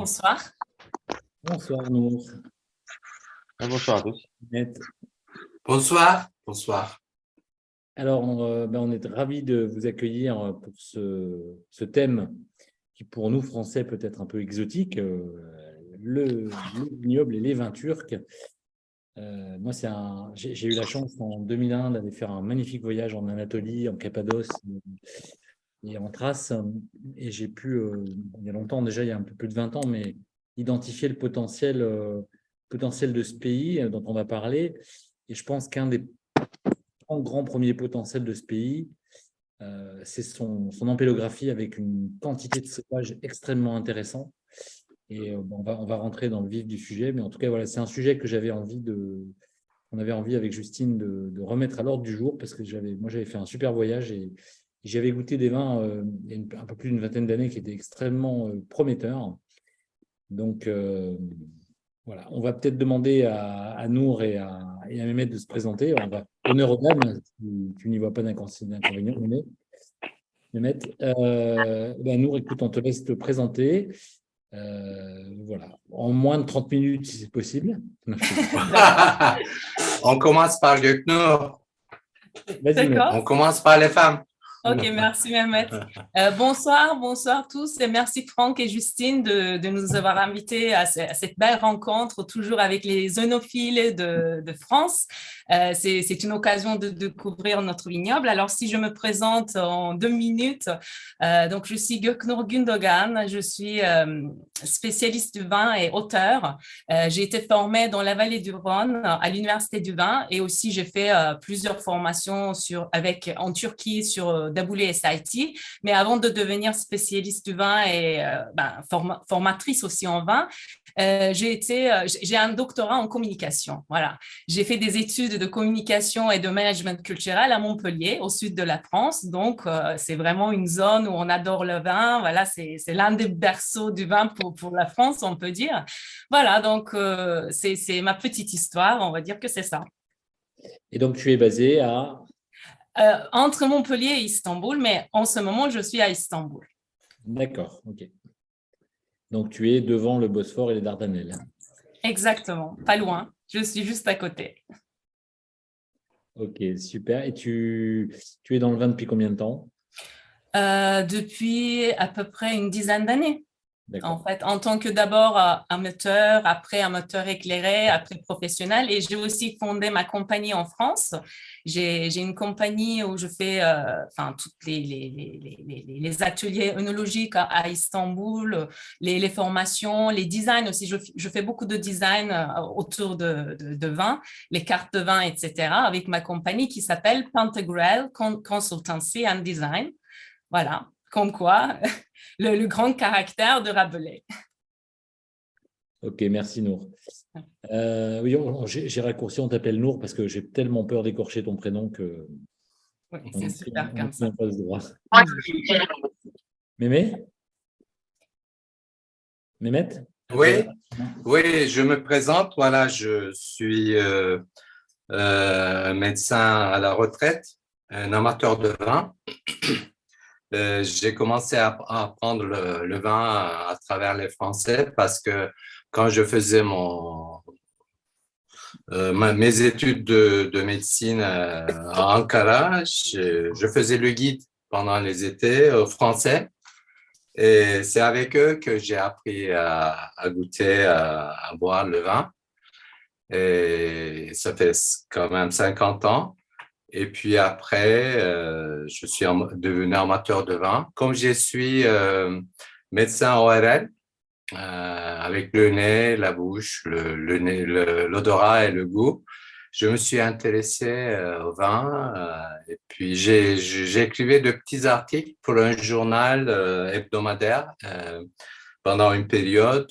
bonsoir. Bonsoir Nour. Bonsoir à tous. Net. Bonsoir. Bonsoir. Alors, on est ravis de vous accueillir pour ce thème qui, pour nous, Français, peut être un peu exotique, le vignoble et les vins turcs. Moi, j'ai eu la chance en 2001 d'aller faire un magnifique voyage en Anatolie, en Cappadoce et en Thrace. Et j'ai pu, il y a longtemps déjà, il y a un peu plus de 20 ans, mais identifier le potentiel de ce pays dont on va parler. Et je pense qu'un des grands premiers potentiels de ce pays, c'est son empélographie avec une quantité de cépages extrêmement intéressant. Et on va rentrer dans le vif du sujet, mais en tout cas, voilà, c'est un sujet que on avait envie avec Justine de remettre à l'ordre du jour, parce que j'avais fait un super voyage et j'avais goûté des vins il y a un peu plus d'une vingtaine d'années qui étaient extrêmement prometteurs. Donc, voilà, on va peut-être demander à Nour et à Mehmet de se présenter. On va honneur aux dames, si tu n'y vois pas d'inconvénient, Mehmet. Nour, écoute, on te laisse te présenter. Voilà, en moins de 30 minutes si c'est possible. On commence par Göknur. Vas-y, Nour. On commence par les femmes. Ok, merci Mehmet. Bonsoir tous et merci Franck et Justine de nous avoir invités à cette belle rencontre, toujours avec les œnophiles de France. C'est une occasion de découvrir notre vignoble. Alors, si je me présente en 2 minutes, donc je suis Göknur Gündogan, je suis spécialiste du vin et auteur. J'ai été formée dans la vallée du Rhône à l'Université du vin et aussi j'ai fait plusieurs formations en Turquie sur Daboulé et Saïti, mais avant de devenir spécialiste du vin et formatrice aussi en vin, j'ai un doctorat en communication. Voilà, j'ai fait des études de communication et de management culturel à Montpellier, au sud de la France. Donc, c'est vraiment une zone où on adore le vin. Voilà, c'est l'un des berceaux du vin pour la France, on peut dire. Voilà, donc c'est ma petite histoire. On va dire que c'est ça. Et donc, tu es basé à… Entre Montpellier et Istanbul, mais en ce moment, je suis à Istanbul. D'accord, ok. Donc, tu es devant le Bosphore et les Dardanelles. Exactement, pas loin. Je suis juste à côté. Ok, super. Et tu es dans le vin depuis combien de temps? Depuis à peu près une dizaine d'années. D'accord. En fait, en tant que d'abord amateur, après amateur éclairé, après professionnel. Et j'ai aussi fondé ma compagnie en France. J'ai une compagnie où je fais toutes les ateliers œnologiques à Istanbul, les formations, les designs aussi. Je fais beaucoup de design autour de vin, les cartes de vin, etc. avec ma compagnie qui s'appelle Pantagruel Consultancy and Design. Voilà, comme quoi, le grand caractère de Rabelais. Ok, merci Nour. Oui, j'ai raccourci, on t'appelle Nour parce que j'ai tellement peur d'écorcher ton prénom que… Oui, c'est super comme ça. Pas ce droit. Mehmet? Oui, je me présente. Voilà, je suis médecin à la retraite, un amateur de vin. J'ai commencé à apprendre le vin à travers les Français parce que quand je faisais mes études de médecine à Ankara, je faisais le guide pendant les étés français et c'est avec eux que j'ai appris à goûter, à boire le vin. Et ça fait quand même 50 ans. Et puis après, je suis devenu amateur de vin. Comme je suis médecin ORL, avec le nez, la bouche, le nez, l'odorat et le goût, je me suis intéressé au vin. Et puis j'écrivais de petits articles pour un journal hebdomadaire pendant une période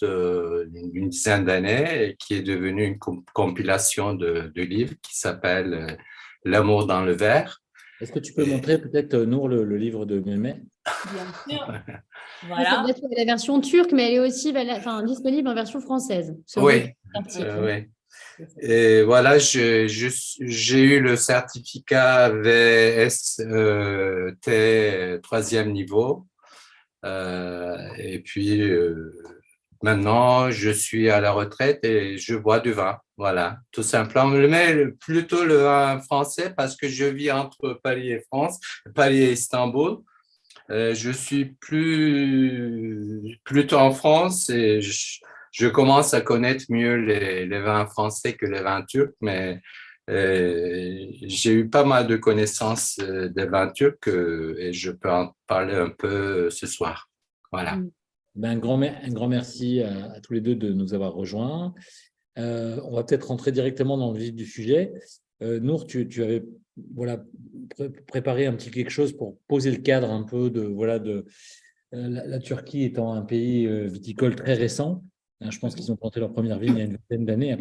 d'une dizaine d'années, qui est devenue une compilation de livres qui s'appelle L'amour dans le verre. Est-ce que tu peux montrer peut-être, Nour, le livre de Mehmet? Bien sûr. Voilà. Ça doit être la version turque, mais elle est aussi disponible en version française. Oui. Et voilà, j'ai eu le certificat VST 3e niveau. Et puis, maintenant, je suis à la retraite et je bois du vin. Voilà, tout simplement. Mais plutôt le vin français parce que je vis entre Paris et France, Paris et Istanbul. Je suis plutôt en France et je commence à connaître mieux les vins français que les vins turcs, mais j'ai eu pas mal de connaissances des vins turcs et je peux en parler un peu ce soir. Voilà. Ben, un grand merci à tous les deux de nous avoir rejoints. On va peut-être rentrer directement dans le vif du sujet. Nour, tu avais voilà, préparé un petit quelque chose pour poser le cadre un peu de, voilà, la Turquie étant un pays viticole très récent. Je pense qu'ils ont planté leur première vigne il y a une vingtaine d'années.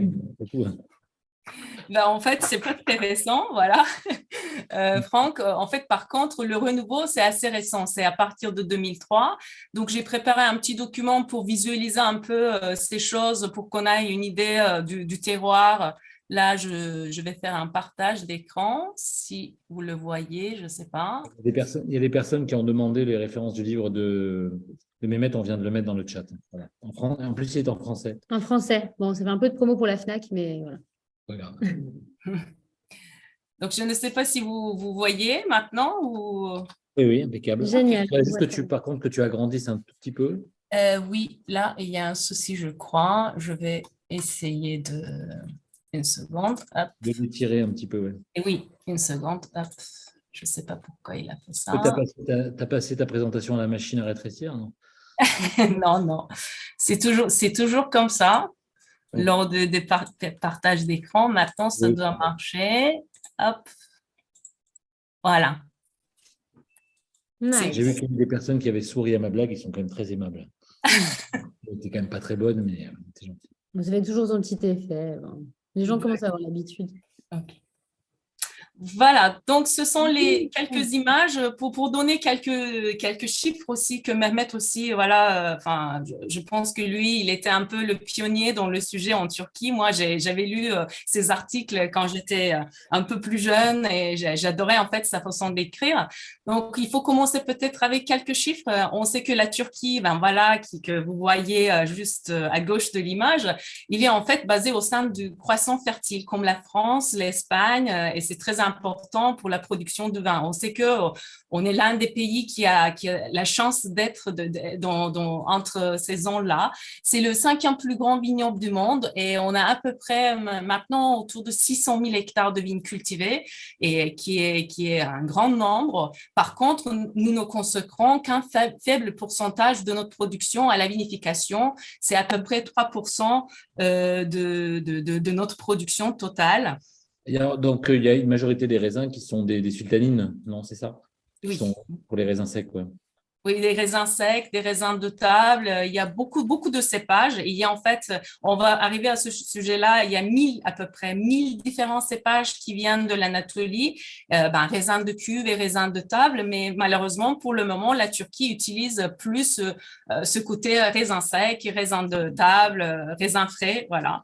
Ben, en fait, c'est pas très récent, voilà. Franck, en fait, par contre, le renouveau, c'est assez récent, c'est à partir de 2003. Donc, j'ai préparé un petit document pour visualiser un peu ces choses, pour qu'on ait une idée du terroir. Là, je vais faire un partage d'écran, si vous le voyez, je ne sais pas. Il y a des personnes qui ont demandé les références du livre de Mehmet, on vient de le mettre dans le chat. Voilà. En plus, il est en français. En français. Bon, ça fait un peu de promo pour la FNAC, mais voilà. Regarde. Donc, je ne sais pas si vous voyez maintenant ou… Oui, impeccable. Génial. Il faut juste par contre, que tu agrandisses un tout petit peu. Oui, là, il y a un souci, je crois. Je vais essayer de… Une seconde. Hop. De l'étirer un petit peu, ouais. Et oui, une seconde. Hop. Je ne sais pas pourquoi il a fait ça. Tu as passé ta présentation à la machine à rétrécir, non? Non, non. C'est toujours comme ça. Oui. Lors des partages d'écran. Maintenant, ça doit marcher. Hop. Voilà. Nice. J'ai vu qu'il y a des personnes qui avaient souri à ma blague, ils sont quand même très aimables. C'était quand même pas très bonne, mais c'est gentil. Ça fait toujours son petit effet. Les gens commencent à avoir l'habitude. Ok. Voilà, donc ce sont les quelques images pour donner quelques chiffres aussi que Mehmet aussi, voilà, enfin, je pense que lui, il était un peu le pionnier dans le sujet en Turquie. Moi, j'avais lu ses articles quand j'étais un peu plus jeune et j'adorais en fait sa façon d'écrire. Donc, il faut commencer peut-être avec quelques chiffres. On sait que la Turquie, ben voilà, que vous voyez juste à gauche de l'image, il est en fait basé au sein du croissant fertile, comme la France, l'Espagne, et c'est très important pour la production de vin. On sait qu'on est l'un des pays qui a la chance d'être entre ces zones-là. C'est le 5e plus grand vignoble du monde et on a à peu près maintenant autour de 600 000 hectares de vignes cultivées, et qui est un grand nombre. Par contre, nous ne consacrons qu'un faible pourcentage de notre production à la vinification. C'est à peu près 3% de notre production totale. Donc, il y a une majorité des raisins qui sont des sultanines, non, c'est ça? Qui Oui. sont pour les raisins secs, ouais. Oui, des raisins secs, des raisins de table. Il y a beaucoup de cépages. Et il y a en fait, on va arriver à ce sujet-là, il y a à peu près 1000 différents cépages qui viennent de l'Anatolie, raisins de cuve et raisins de table. Mais malheureusement, pour le moment, la Turquie utilise plus ce côté raisin sec, raisin de table, raisin frais, voilà.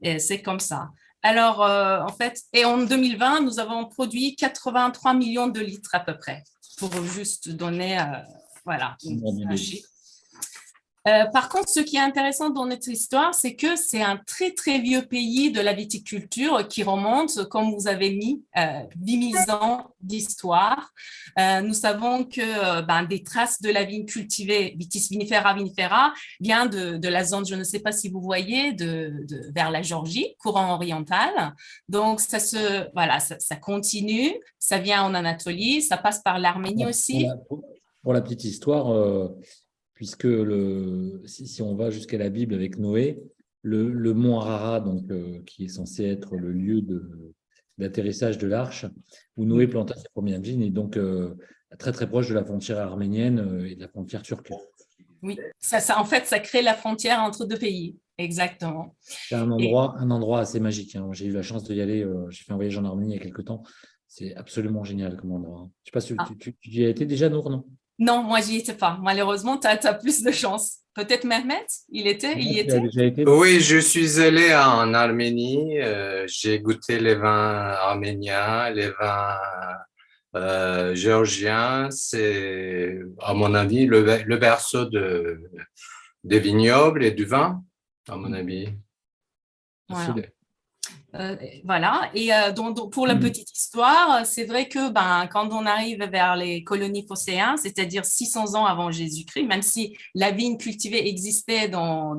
Et c'est comme ça. Alors, en fait, et en 2020, nous avons produit 83 millions de litres à peu près, pour juste donner… voilà, un chiffre. Par contre, ce qui est intéressant dans notre histoire, c'est que c'est un très, très vieux pays de la viticulture qui remonte, comme vous avez mis, 10 000 ans d'histoire. Nous savons que des traces de la vigne cultivée, Vitis vinifera vinifera, vient de la zone, je ne sais pas si vous voyez, vers la Géorgie, courant oriental. Donc, ça continue, ça vient en Anatolie, ça passe par l'Arménie aussi. Pour la petite histoire, puisque si on va jusqu'à la Bible avec Noé, le mont Ararat, donc, qui est censé être le lieu d'atterrissage de l'arche, où Noé planta ses premières vignes, est donc très très proche de la frontière arménienne et de la frontière turque. Oui, en fait, ça crée la frontière entre deux pays, exactement. C'est un endroit assez magique, hein. J'ai eu la chance d'y aller, j'ai fait un voyage en Arménie il y a quelques temps. C'est absolument génial comme endroit. Je ne sais pas si tu y as été déjà, Nour, non? Non, moi, j'y étais pas. Malheureusement, tu as plus de chance. Peut-être Mehmet, il y était? Oui, je suis allé en Arménie. J'ai goûté les vins arméniens, les vins géorgiens. C'est, à mon avis, le berceau des vignobles et du vin, à mon avis. Voilà. Voilà. Et donc, pour la petite histoire, c'est vrai que quand on arrive vers les colonies phocéens, c'est-à-dire 600 ans avant Jésus-Christ, même si la vigne cultivée existait dans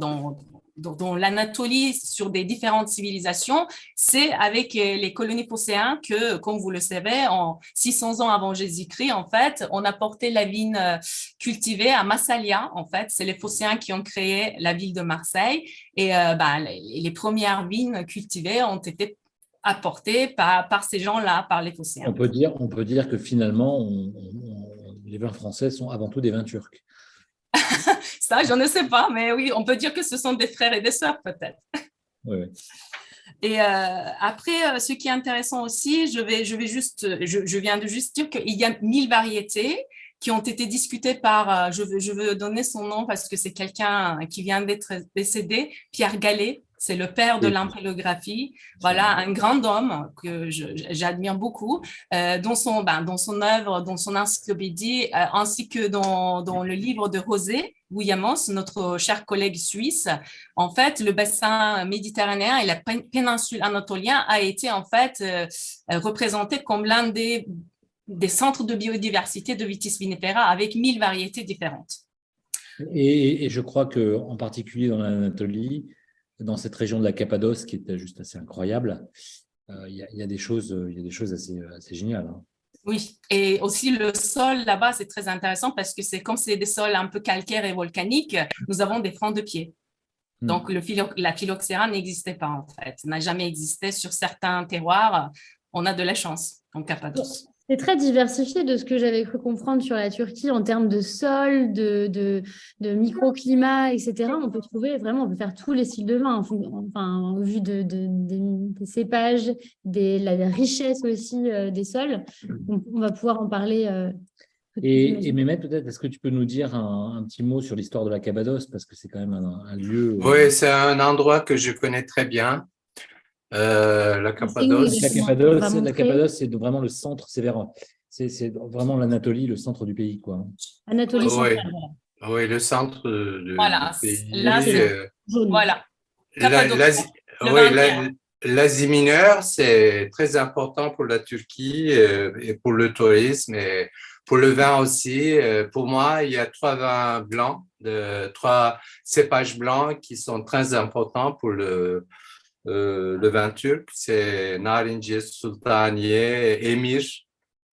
l'Anatolie sur des différentes civilisations, c'est avec les colonies phocéens que, comme vous le savez, en 600 ans avant Jésus-Christ, en fait, on a porté la vigne cultivée à Massalia. En fait, c'est les phocéens qui ont créé la ville de Marseille. Et les premières vignes cultivées ont été apportées par ces gens-là, par les phocéens. On peut dire que finalement, les vins français sont avant tout des vins turcs. Ça, je ne sais pas, mais oui, on peut dire que ce sont des frères et des sœurs, peut-être. Oui. Et après, ce qui est intéressant aussi, je viens de juste dire qu'il y a 1000 variétés qui ont été discutées par, je veux donner son nom parce que c'est quelqu'un qui vient d'être décédé, Pierre Gallet, c'est le père de l'impélographie. Voilà, un grand homme que j'admire beaucoup, dans son œuvre, dans son encyclopédie, ainsi que dans le livre de José Guillamos, notre cher collègue suisse. En fait, le bassin méditerranéen et la péninsule anatolienne a été en fait représenté comme l'un des centres de biodiversité de Vitis vinifera avec 1000 variétés différentes. Et je crois qu'en particulier dans l'Anatolie, dans cette région de la Cappadoce, qui est juste assez incroyable, il y a des choses assez géniales. Hein. Oui, et aussi le sol là-bas, c'est très intéressant parce que comme c'est des sols un peu calcaires et volcaniques, nous avons des fronts de pied. Donc, la phylloxéra n'existait pas en fait, n'a jamais existé sur certains terroirs. On a de la chance en Cappadoce. C'est très diversifié de ce que j'avais cru comprendre sur la Turquie en termes de sol, de microclimat, etc. On peut faire tous les styles de vin, au vu des cépages, la richesse aussi des sols. On va pouvoir en parler. Et Mehmet, peut-être, est-ce que tu peux nous dire un petit mot sur l'histoire de la Cappadoce, parce que c'est quand même un lieu… Oui, c'est un endroit que je connais très bien. La Cappadoce. La Cappadoce, c'est vraiment le centre, c'est vraiment l'Anatolie, le centre du pays, quoi. Anatolie centrale, voilà. Oui, le centre du pays. Là, voilà. L'Asie mineure, c'est très important pour la Turquie et pour le tourisme et pour le vin aussi. Pour moi, il y a 3 vins blancs, 3 cépages blancs qui sont très importants pour le vin turc, c'est Narince, Sultaniye, Emir.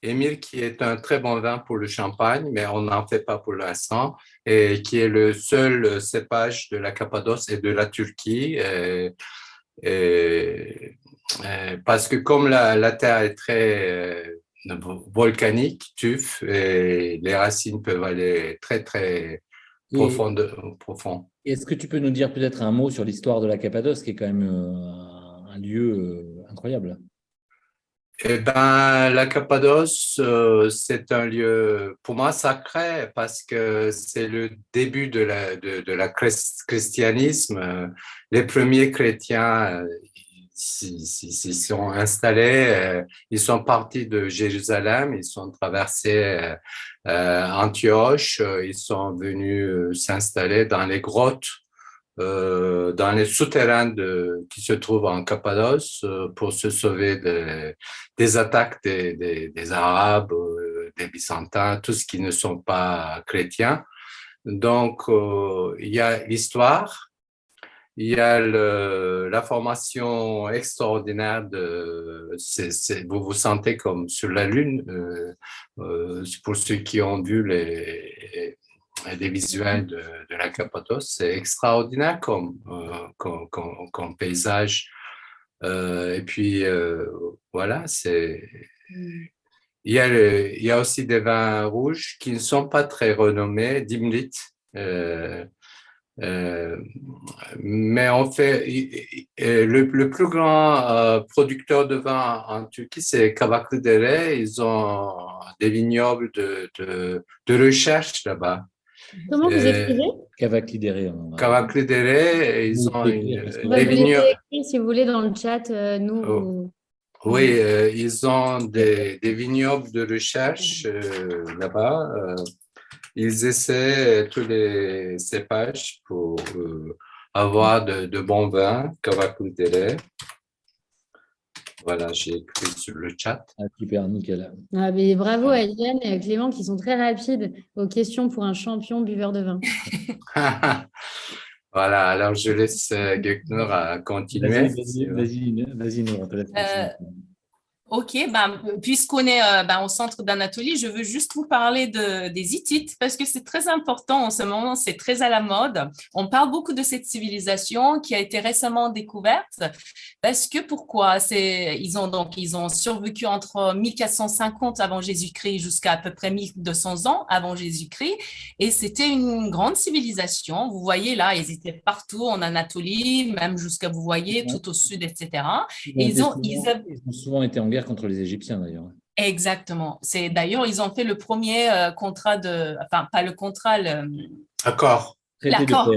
Emir qui est un très bon vin pour le champagne, mais on n'en fait pas pour l'instant, et qui est le seul cépage de la Cappadoce et de la Turquie. Parce que comme la terre est très volcanique, tuf, et les racines peuvent aller très, très profond. Est-ce que tu peux nous dire peut-être un mot sur l'histoire de la Cappadoce, qui est quand même un lieu incroyable? Eh ben, la Cappadoce, c'est un lieu pour moi sacré parce que c'est le début de la christianisme. Les premiers chrétiens s'y sont installés, ils sont partis de Jérusalem, ils sont traversés Antioche, ils sont venus s'installer dans les grottes, dans les souterrains qui se trouvent en Cappadoce pour se sauver des attaques des Arabes, des Byzantins, tous qui ne sont pas chrétiens. Donc, il y a l'histoire. Il y a la formation extraordinaire vous vous sentez comme sur la Lune, pour ceux qui ont vu des visuels de la Cappadoce, c'est extraordinaire comme paysage. Et puis, voilà, il y a aussi des vins rouges qui ne sont pas très renommés, Dimlit. Mais on fait le plus grand producteur de vin en Turquie, c'est Kavaklıdere. Ils ont des vignobles de recherche là-bas. Comment vous écrivez? Kavaklıdere. Kavaklıdere, ils ont des vignobles. Si vous voulez dans le chat, nous. Oui, ils ont des vignobles de recherche là-bas. ils essaient tous les cépages pour avoir de bons vins, Cavacutere. Voilà, j'ai écrit sur le chat. Ah, super, nickel. Ah, mais bravo à Yann et à Clément qui sont très rapides aux questions pour un champion buveur de vin. Voilà, alors je laisse Göknur continuer. Vas-y, Nour, on te laisse continuer. Ok, puisqu'on est au centre d'Anatolie, je veux juste vous parler des Hittites parce que c'est très important en ce moment, c'est très à la mode. On parle beaucoup de cette civilisation qui a été récemment découverte parce que pourquoi? Ils ont survécu entre 1450 avant Jésus-Christ jusqu'à à peu près 1200 ans avant Jésus-Christ et c'était une grande civilisation. Vous voyez là, ils étaient partout en Anatolie, même jusqu'à, vous voyez, tout au sud, etc. Et ils ont souvent été en guerre contre les Égyptiens, d'ailleurs. Exactement. D'ailleurs, ils ont fait le premier contrat pas le contrat, Accord. L'accord,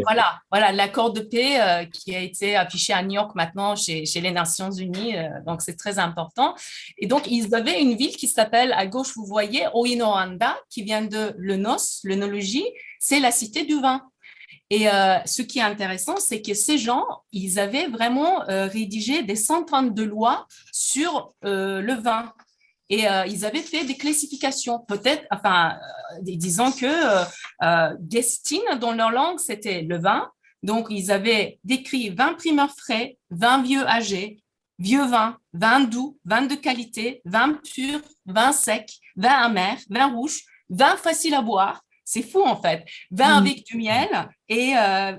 voilà, l'accord de paix qui a été affiché à New York maintenant chez les Nations Unies. Donc, c'est très important. Et donc, ils avaient une ville qui s'appelle, à gauche, vous voyez, Oinoanda, qui vient de l'œnologie, c'est la cité du vin. Et ce qui est intéressant, c'est que ces gens, ils avaient vraiment rédigé des centaines de lois sur le vin. Et ils avaient fait des classifications, disant que destin, dans leur langue, c'était le vin. Donc, ils avaient décrit vin primeur frais, vin vieux âgé, vieux vin, vin doux, vin de qualité, vin pur, vin sec, vin amer, vin rouge, vin facile à boire. C'est fou, en fait. Vin avec du miel et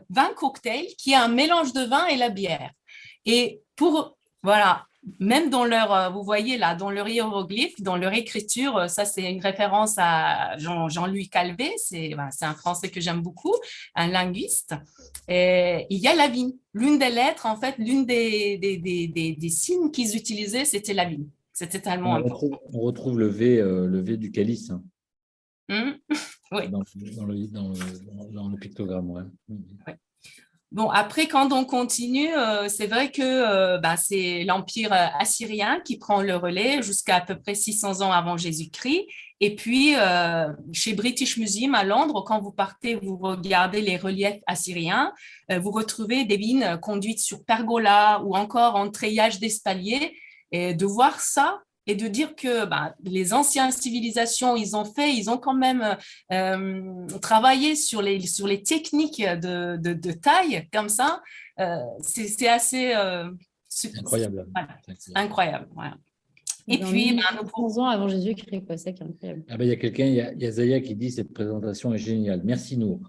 vin cocktail, qui est un mélange de vin et la bière. Et voilà, même dans vous voyez là, dans leur hiéroglyphe, dans leur écriture, ça c'est une référence à Jean-Louis Calvet, c'est un Français que j'aime beaucoup, un linguiste. Et il y a la vigne. L'une des lettres, en fait, l'une des signes qu'ils utilisaient, c'était la vigne. C'était tellement important. On retrouve le V du calice. Oui. Dans le pictogramme, ouais. Ouais. Bon, après, quand on continue, c'est vrai que c'est l'Empire assyrien qui prend le relais jusqu'à à peu près 600 ans avant Jésus-Christ. Et puis, chez British Museum à Londres, quand vous partez, vous regardez les reliefs assyriens, vous retrouvez des vignes conduites sur pergola ou encore en treillage d'espalier. Et de voir ça, et de dire que les anciennes civilisations, ils ont quand même travaillé sur les techniques de taille comme ça. C'est assez incroyable. Voilà, incroyable. Voilà. Et puis, 11 ans avant Jésus-Christ, quoi, c'est incroyable. Ah il y a quelqu'un, il y a Zaya qui dit cette présentation est géniale. Merci Nour.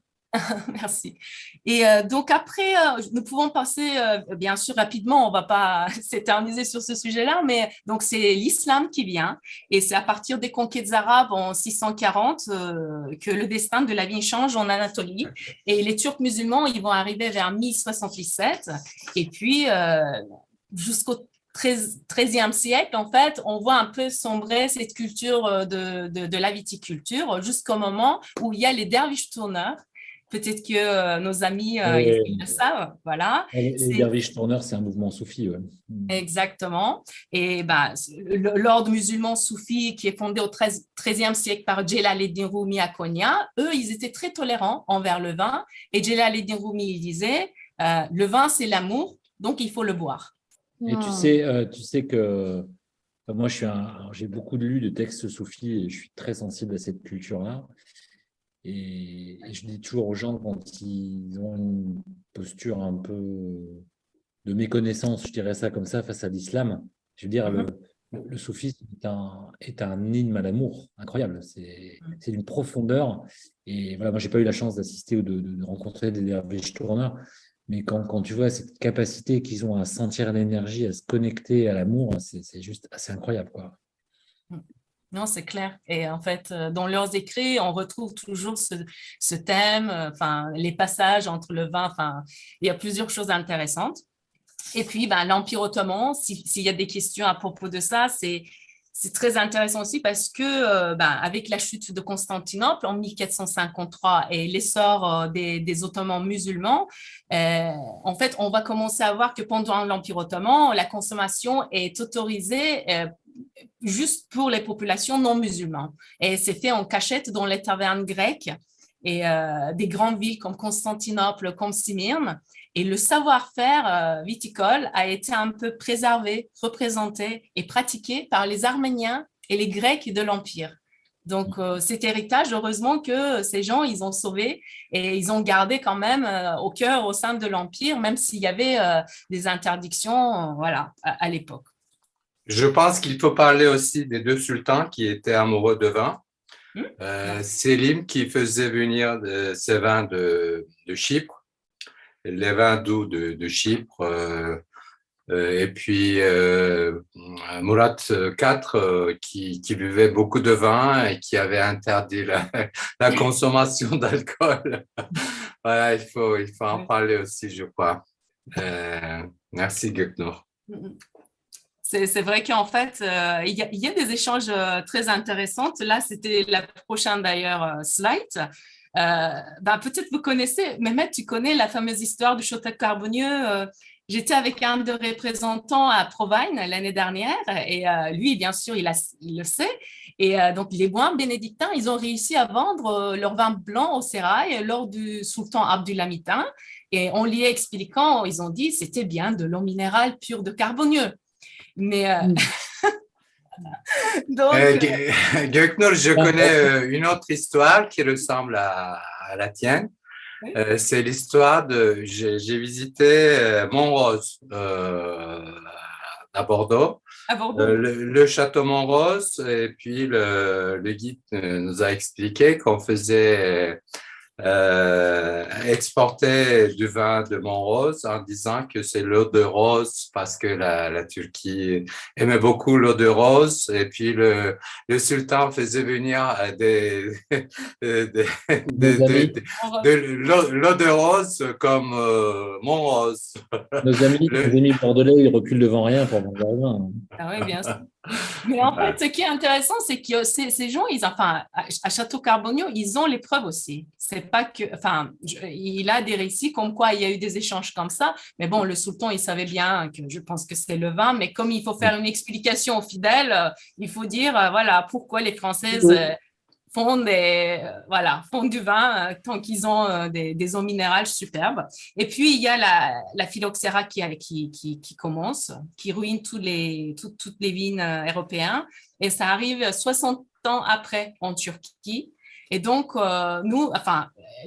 Merci. Et donc après, nous pouvons passer, bien sûr, rapidement, on ne va pas s'éterniser sur ce sujet-là, mais donc c'est l'islam qui vient, et c'est à partir des conquêtes arabes en 640 que le destin de la vigne change en Anatolie, et les Turcs musulmans, ils vont arriver vers 1077, et puis jusqu'au 13e siècle, en fait, on voit un peu sombrer cette culture de la viticulture jusqu'au moment où il y a les derviches tourneurs. Peut-être que nos amis ils le savent, voilà. Les derviches tourneurs, c'est un mouvement soufi. Ouais. Exactement. Et l'ordre musulman soufi qui est fondé au XIIIe siècle par Jalaluddin Rumi à Konya, eux, ils étaient très tolérants envers le vin. Et Jalaluddin Rumi, il disait, le vin, c'est l'amour, donc il faut le boire. Et tu sais que moi, j'ai beaucoup lu de textes soufis et je suis très sensible à cette culture-là. Et je dis toujours aux gens, quand ils ont une posture un peu de méconnaissance, je dirais ça comme ça, face à l'islam, je veux dire, le soufisme est un hymne à l'amour incroyable. C'est d'une profondeur. Et voilà, moi, je n'ai pas eu la chance d'assister ou de rencontrer des derviches tourneurs, mais quand tu vois cette capacité qu'ils ont à sentir l'énergie, à se connecter à l'amour, c'est juste assez incroyable, quoi. Non, c'est clair. Et en fait, dans leurs écrits, on retrouve toujours ce thème, les passages entre le vin, il y a plusieurs choses intéressantes. Et puis, l'Empire ottoman, s'il y a des questions à propos de ça, c'est très intéressant aussi parce que avec la chute de Constantinople en 1453 et l'essor des Ottomans musulmans, en fait, on va commencer à voir que pendant l'Empire ottoman, la consommation est autorisée juste pour les populations non musulmanes. Et c'est fait en cachette dans les tavernes grecques. et des grandes villes comme Constantinople, comme Smyrne. Et le savoir-faire viticole a été un peu préservé, représenté et pratiqué par les Arméniens et les Grecs de l'Empire. Donc, cet héritage, heureusement que ces gens, ils ont sauvé et ils ont gardé quand même au cœur, au sein de l'Empire, même s'il y avait des interdictions voilà, à l'époque. Je pense qu'il faut parler aussi des deux sultans qui étaient amoureux de vin. Sélim qui faisait venir ses vins de Chypre, les vins doux de Chypre, et puis Murat IV qui buvait beaucoup de vin et qui avait interdit la consommation d'alcool. Voilà, il faut en parler aussi, je crois. Merci, Göknur. C'est vrai qu'en fait, il y a des échanges très intéressants. Là, c'était la prochaine d'ailleurs slide. Peut-être vous connaissez, Mehmet, tu connais la fameuse histoire du Château Carbonieux. J'étais avec un de représentants à Provine l'année dernière et lui, bien sûr, il le sait. Et donc, les moines bénédictins, ils ont réussi à vendre leur vin blanc au sérail lors du sultan Abdülhamit'in. Et en lui expliquant, ils ont dit c'était bien de l'eau minérale pure de Carbonieux. Mais donc, Göknur, je connais une autre histoire qui ressemble à la tienne. Oui. C'est l'histoire de. J'ai visité Montrose à Bordeaux. À Bordeaux. Le château Montrose, et puis le guide nous a expliqué qu'on faisait exporter du vin de Montrose en disant que c'est l'eau de rose parce que la Turquie aimait beaucoup l'eau de rose, et puis le sultan faisait venir de l'eau de rose comme Montrose. Nos amis bordelais, ils reculent devant rien pour vendre leur vin. Ah oui, bien sûr. Mais en fait, ce qui est intéressant, c'est que ces gens, à Château Carbonieux, ils ont les preuves aussi. C'est pas que, il a des récits comme quoi il y a eu des échanges comme ça. Mais bon, le sultan, il savait bien que je pense que c'était le vin. Mais comme il faut faire une explication aux fidèles, il faut dire, voilà, pourquoi les Françaises font du vin tant qu'ils ont des eaux minérales superbes. Et puis, il y a la phylloxéra qui commence, qui ruine toutes les vignes européennes. Et ça arrive 60 ans après en Turquie. Et donc,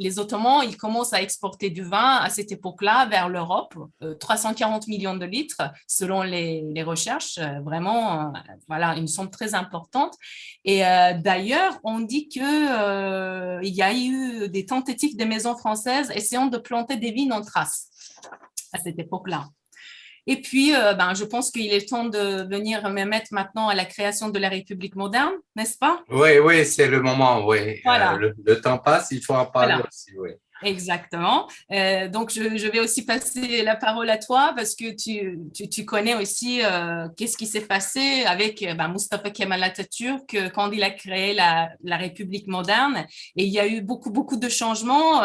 les Ottomans, ils commencent à exporter du vin à cette époque-là vers l'Europe, 340 millions de litres selon les recherches, vraiment, une somme très importante. Et d'ailleurs, on dit qu'il y a eu des tentatives des maisons françaises essayant de planter des vignes en Thrace à cette époque-là. Et puis, je pense qu'il est temps de venir me mettre maintenant à la création de la République moderne, n'est-ce pas? Oui, c'est le moment, oui. Voilà. Le temps passe, il faut en parler aussi, oui. Exactement. Donc, je vais aussi passer la parole à toi parce que tu connais aussi qu'est-ce qui s'est passé avec Mustafa Kemal Atatürk quand il a créé la République moderne. Et il y a eu beaucoup de changements.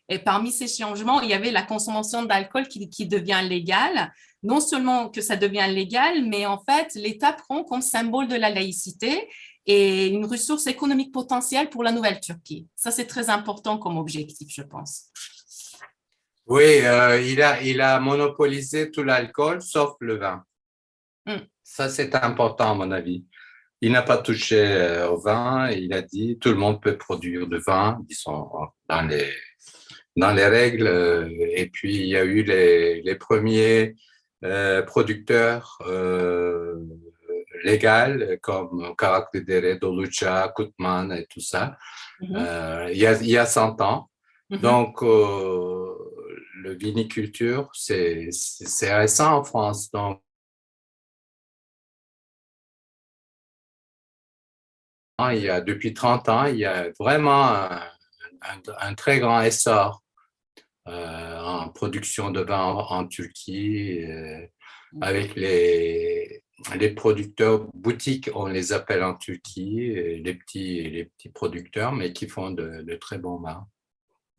Et parmi ces changements, il y avait la consommation d'alcool qui devient légale. Non seulement que ça devient légal, mais en fait, l'État prend comme symbole de la laïcité et une ressource économique potentielle pour la nouvelle Turquie. Ça, c'est très important comme objectif, je pense. Oui, il a monopolisé tout l'alcool, sauf le vin. Ça, c'est important, à mon avis. Il n'a pas touché au vin. Il a dit tout le monde peut produire du vin, disons, dans les règles. Et puis, il y a eu les premiers producteurs légal comme Karaktedere, Doluca, Kutman et tout ça, il y a 100 ans. Donc, le viniculture, c'est récent en France. Donc, depuis 30 ans, il y a vraiment un très grand essor en production de vin en Turquie, avec les producteurs boutiques, on les appelle en Turquie, les petits producteurs, mais qui font de très bons vins.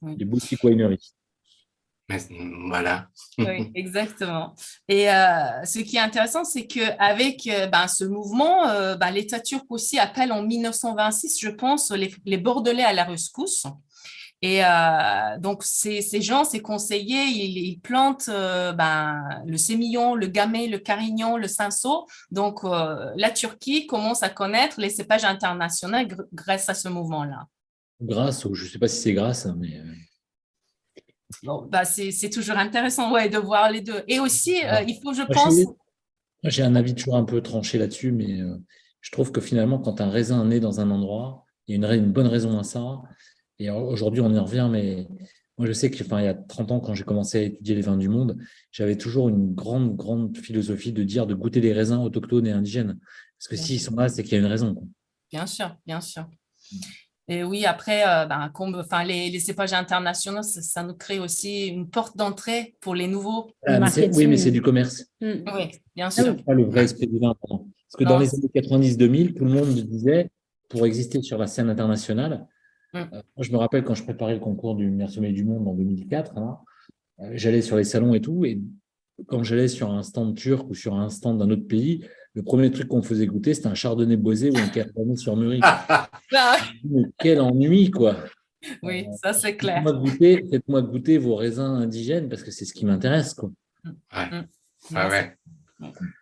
Les boutiques wineries. Voilà. Oui, exactement. Et ce qui est intéressant, c'est qu'avec ce mouvement, l'État turc aussi appelle en 1926, je pense, les Bordelais à la rescousse. Et donc, ces gens, ces conseillers, ils plantent le sémillon, le gamay, le carignan, le cinsault. Donc, la Turquie commence à connaître les cépages internationaux grâce à ce mouvement-là. Grâce, ou je ne sais pas si c'est grâce, hein, mais Bon, c'est toujours intéressant de voir les deux. Et aussi, il faut, je moi, pense… j'ai un avis toujours un peu tranché là-dessus, mais je trouve que finalement, quand un raisin naît dans un endroit, il y a une bonne raison à ça. Et aujourd'hui, on y revient, mais moi, je sais que, il y a 30 ans, quand j'ai commencé à étudier les vins du monde, j'avais toujours une grande, grande philosophie de dire de goûter des raisins autochtones et indigènes. Parce que s'ils sont là, c'est qu'il y a une raison, quoi. Bien sûr, bien sûr. Et oui, après, les cépages internationaux, ça nous crée aussi une porte d'entrée pour les nouveaux. Oui, mais c'est du commerce. Oui, bien C'est sûr. pas le vrai esprit du vin. Pardon. Parce que dans les années 90-2000, tout le monde disait, pour exister sur la scène internationale, moi, je me rappelle quand je préparais le concours du meilleur sommelier du monde en 2004, hein, j'allais sur les salons et tout, et quand j'allais sur un stand turc ou sur un stand d'un autre pays, le premier truc qu'on me faisait goûter, c'était un chardonnay boisé ou un cabernet sur mûri. Mais quel ennui, quoi. Oui, ça c'est clair. Faites-moi goûter vos raisins indigènes parce que c'est ce qui m'intéresse, quoi. Ouais.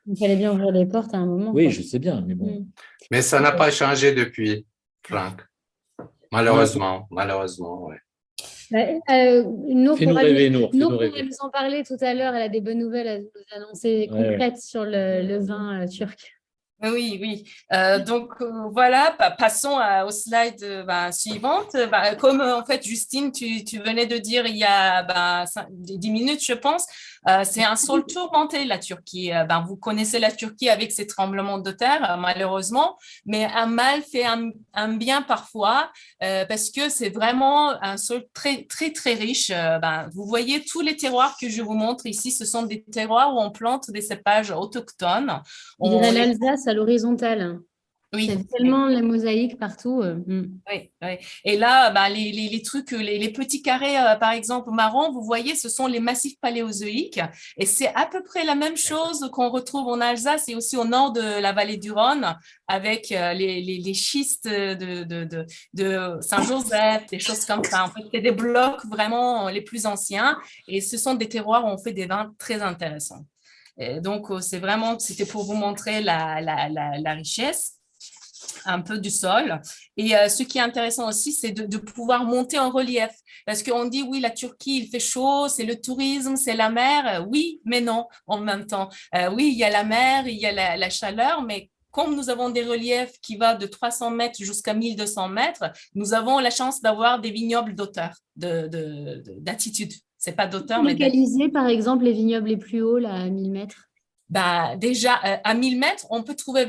Il fallait bien ouvrir les portes à un moment. Oui, quoi. je sais bien, mais bon. Mais ça n'a pas changé depuis, Franck. Malheureusement, ouais. Nour Fais-nous rêver, Nour. pourra nous en parler tout à l'heure. Elle a des bonnes nouvelles à nous annoncer concrètes sur le vin turc. Oui, oui. Donc voilà, passons aux slides suivantes. Comme en fait, Justine, tu venais de dire il y a 10 minutes, je pense, c'est un sol tourmenté, la Turquie. Vous connaissez la Turquie avec ses tremblements de terre, malheureusement, mais un mal fait un bien parfois parce que c'est vraiment un sol très, très, très riche. Vous voyez tous les terroirs que je vous montre ici, ce sont des terroirs où on plante des cépages autochtones. On dirait l'Alsace à l'horizontale. Oui. Il y a tellement la mosaïque partout. Oui, oui. Et là, les trucs, les petits carrés, par exemple, marron, vous voyez, ce sont les massifs paléozoïques. Et c'est à peu près la même chose qu'on retrouve en Alsace et aussi au nord de la vallée du Rhône, avec les schistes de Saint-Joseph, des choses comme ça. En fait, c'est des blocs vraiment les plus anciens. Et ce sont des terroirs où on fait des vins très intéressants. Et donc, c'était pour vous montrer la richesse un peu du sol. Et ce qui est intéressant aussi, c'est de pouvoir monter en relief. Parce qu'on dit, oui, la Turquie, il fait chaud, c'est le tourisme, c'est la mer. Oui, mais non, en même temps. Oui, il y a la mer, il y a la chaleur, mais comme nous avons des reliefs qui vont de 300 mètres jusqu'à 1200 mètres, nous avons la chance d'avoir des vignobles d'auteur, d'altitude. C'est pas d'auteur, mais localiser, par exemple, les vignobles les plus hauts, là, à 1000 mètres. Déjà, à 1000 mètres, on peut trouver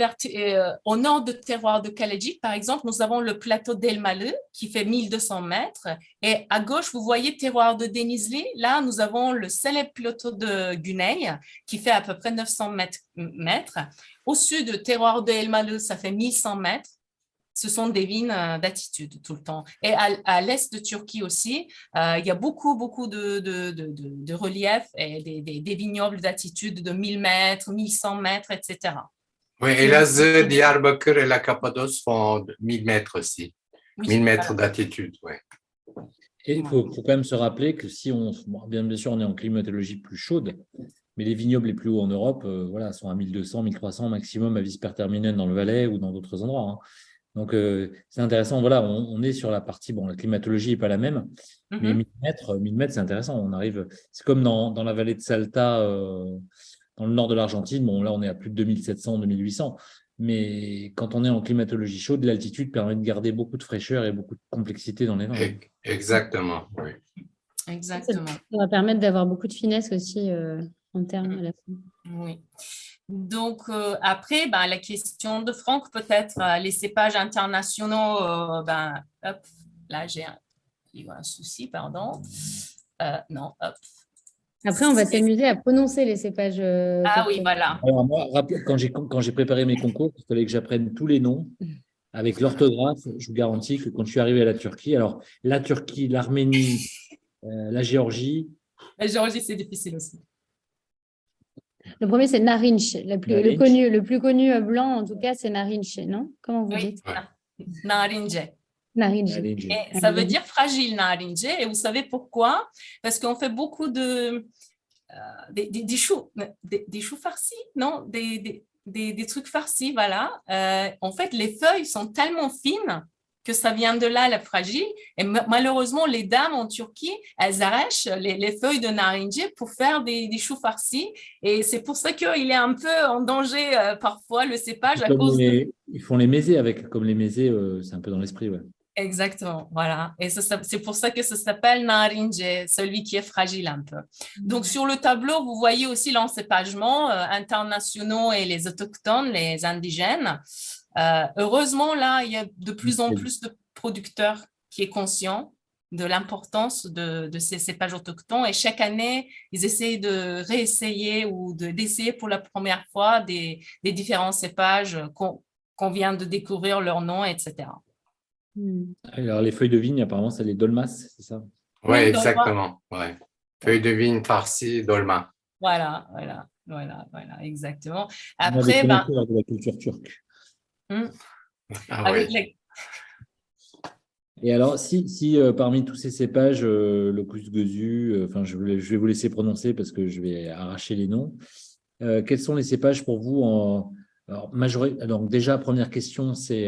au nord du terroir de Kalecik, par exemple, nous avons le plateau d'Elmalı qui fait 1200 mètres. Et à gauche, vous voyez terroir de Denizli. Là, nous avons le célèbre plateau de Güney qui fait à peu près 900 mètres. Au sud, terroir de Elmalı, ça fait 1100 mètres. Ce sont des vignes d'altitude tout le temps. Et à l'est de Turquie aussi, il y a beaucoup de reliefs et des vignobles d'altitude de 1000 mètres, 1100 mètres, etc. Oui, et Elazığ, Diyarbakır et la Cappadoce font 1000 mètres aussi. Oui, 1000 mètres d'altitude, oui. Et il faut quand même se rappeler que si bien sûr, on est en climatologie plus chaude, mais les vignobles les plus hauts en Europe sont à 1200, 1300 maximum à Visperterminen dans le Valais ou dans d'autres endroits. Hein. Donc, c'est intéressant. Voilà, on est sur la partie, la climatologie n'est pas la même, mais 1000 mètres, c'est intéressant. On arrive, c'est comme dans la vallée de Salta, dans le nord de l'Argentine. Bon, là, on est à plus de 2700, 2800. Mais quand on est en climatologie chaude, l'altitude permet de garder beaucoup de fraîcheur et beaucoup de complexité dans les vins. Exactement, oui. Exactement. Ça va permettre d'avoir beaucoup de finesse aussi en termes à la fin. Oui. Donc, après, la question de Franck, peut-être, les cépages internationaux, là, j'ai un souci, pardon. Non, hop. Après, on va s'amuser à prononcer les cépages. Oui, voilà. Alors, moi, quand j'ai préparé mes concours, il fallait que j'apprenne tous les noms avec l'orthographe. Je vous garantis que quand je suis arrivé à la Turquie, alors la Turquie, l'Arménie, la Géorgie. La Géorgie, c'est difficile aussi. Le premier, c'est Narinch. Le plus connu blanc, en tout cas, c'est Narinch, non? Comment vous dites? Narince. Narinji. Narinji. Et ça veut dire fragile, narinje. Et vous savez pourquoi? Parce qu'on fait beaucoup des choux farcis, non? Des trucs farcis, voilà. En fait, les feuilles sont tellement fines que ça vient de là, la fragile. Et malheureusement, les dames en Turquie, elles arrachent les feuilles de narinje pour faire des choux farcis. Et c'est pour ça qu'il est un peu en danger parfois, le cépage, à cause de... Ils font les mésés avec, comme les mésés, c'est un peu dans l'esprit, ouais. Exactement, voilà. Et c'est pour ça que ça s'appelle narinje, celui qui est fragile un peu. Donc, sur le tableau, vous voyez aussi l'encépagement internationaux et les autochtones, les indigènes. Heureusement, là, il y a de plus en plus de producteurs qui sont conscients de l'importance de ces cépages autochtones. Et chaque année, ils essayent de réessayer ou d'essayer pour la première fois des différents cépages qu'on vient de découvrir leur nom, etc. Alors, les feuilles de vigne, apparemment, c'est les dolmas, c'est ça? Oui, exactement. Ouais. Feuilles de vigne farcies, dolma. Voilà, exactement. Après, de la culture turque. Avec les... Et alors, si parmi tous ces cépages, le couscous, enfin, je vais vous laisser prononcer parce que je vais arracher les noms. Quels sont les cépages pour vous donc déjà, première question, c'est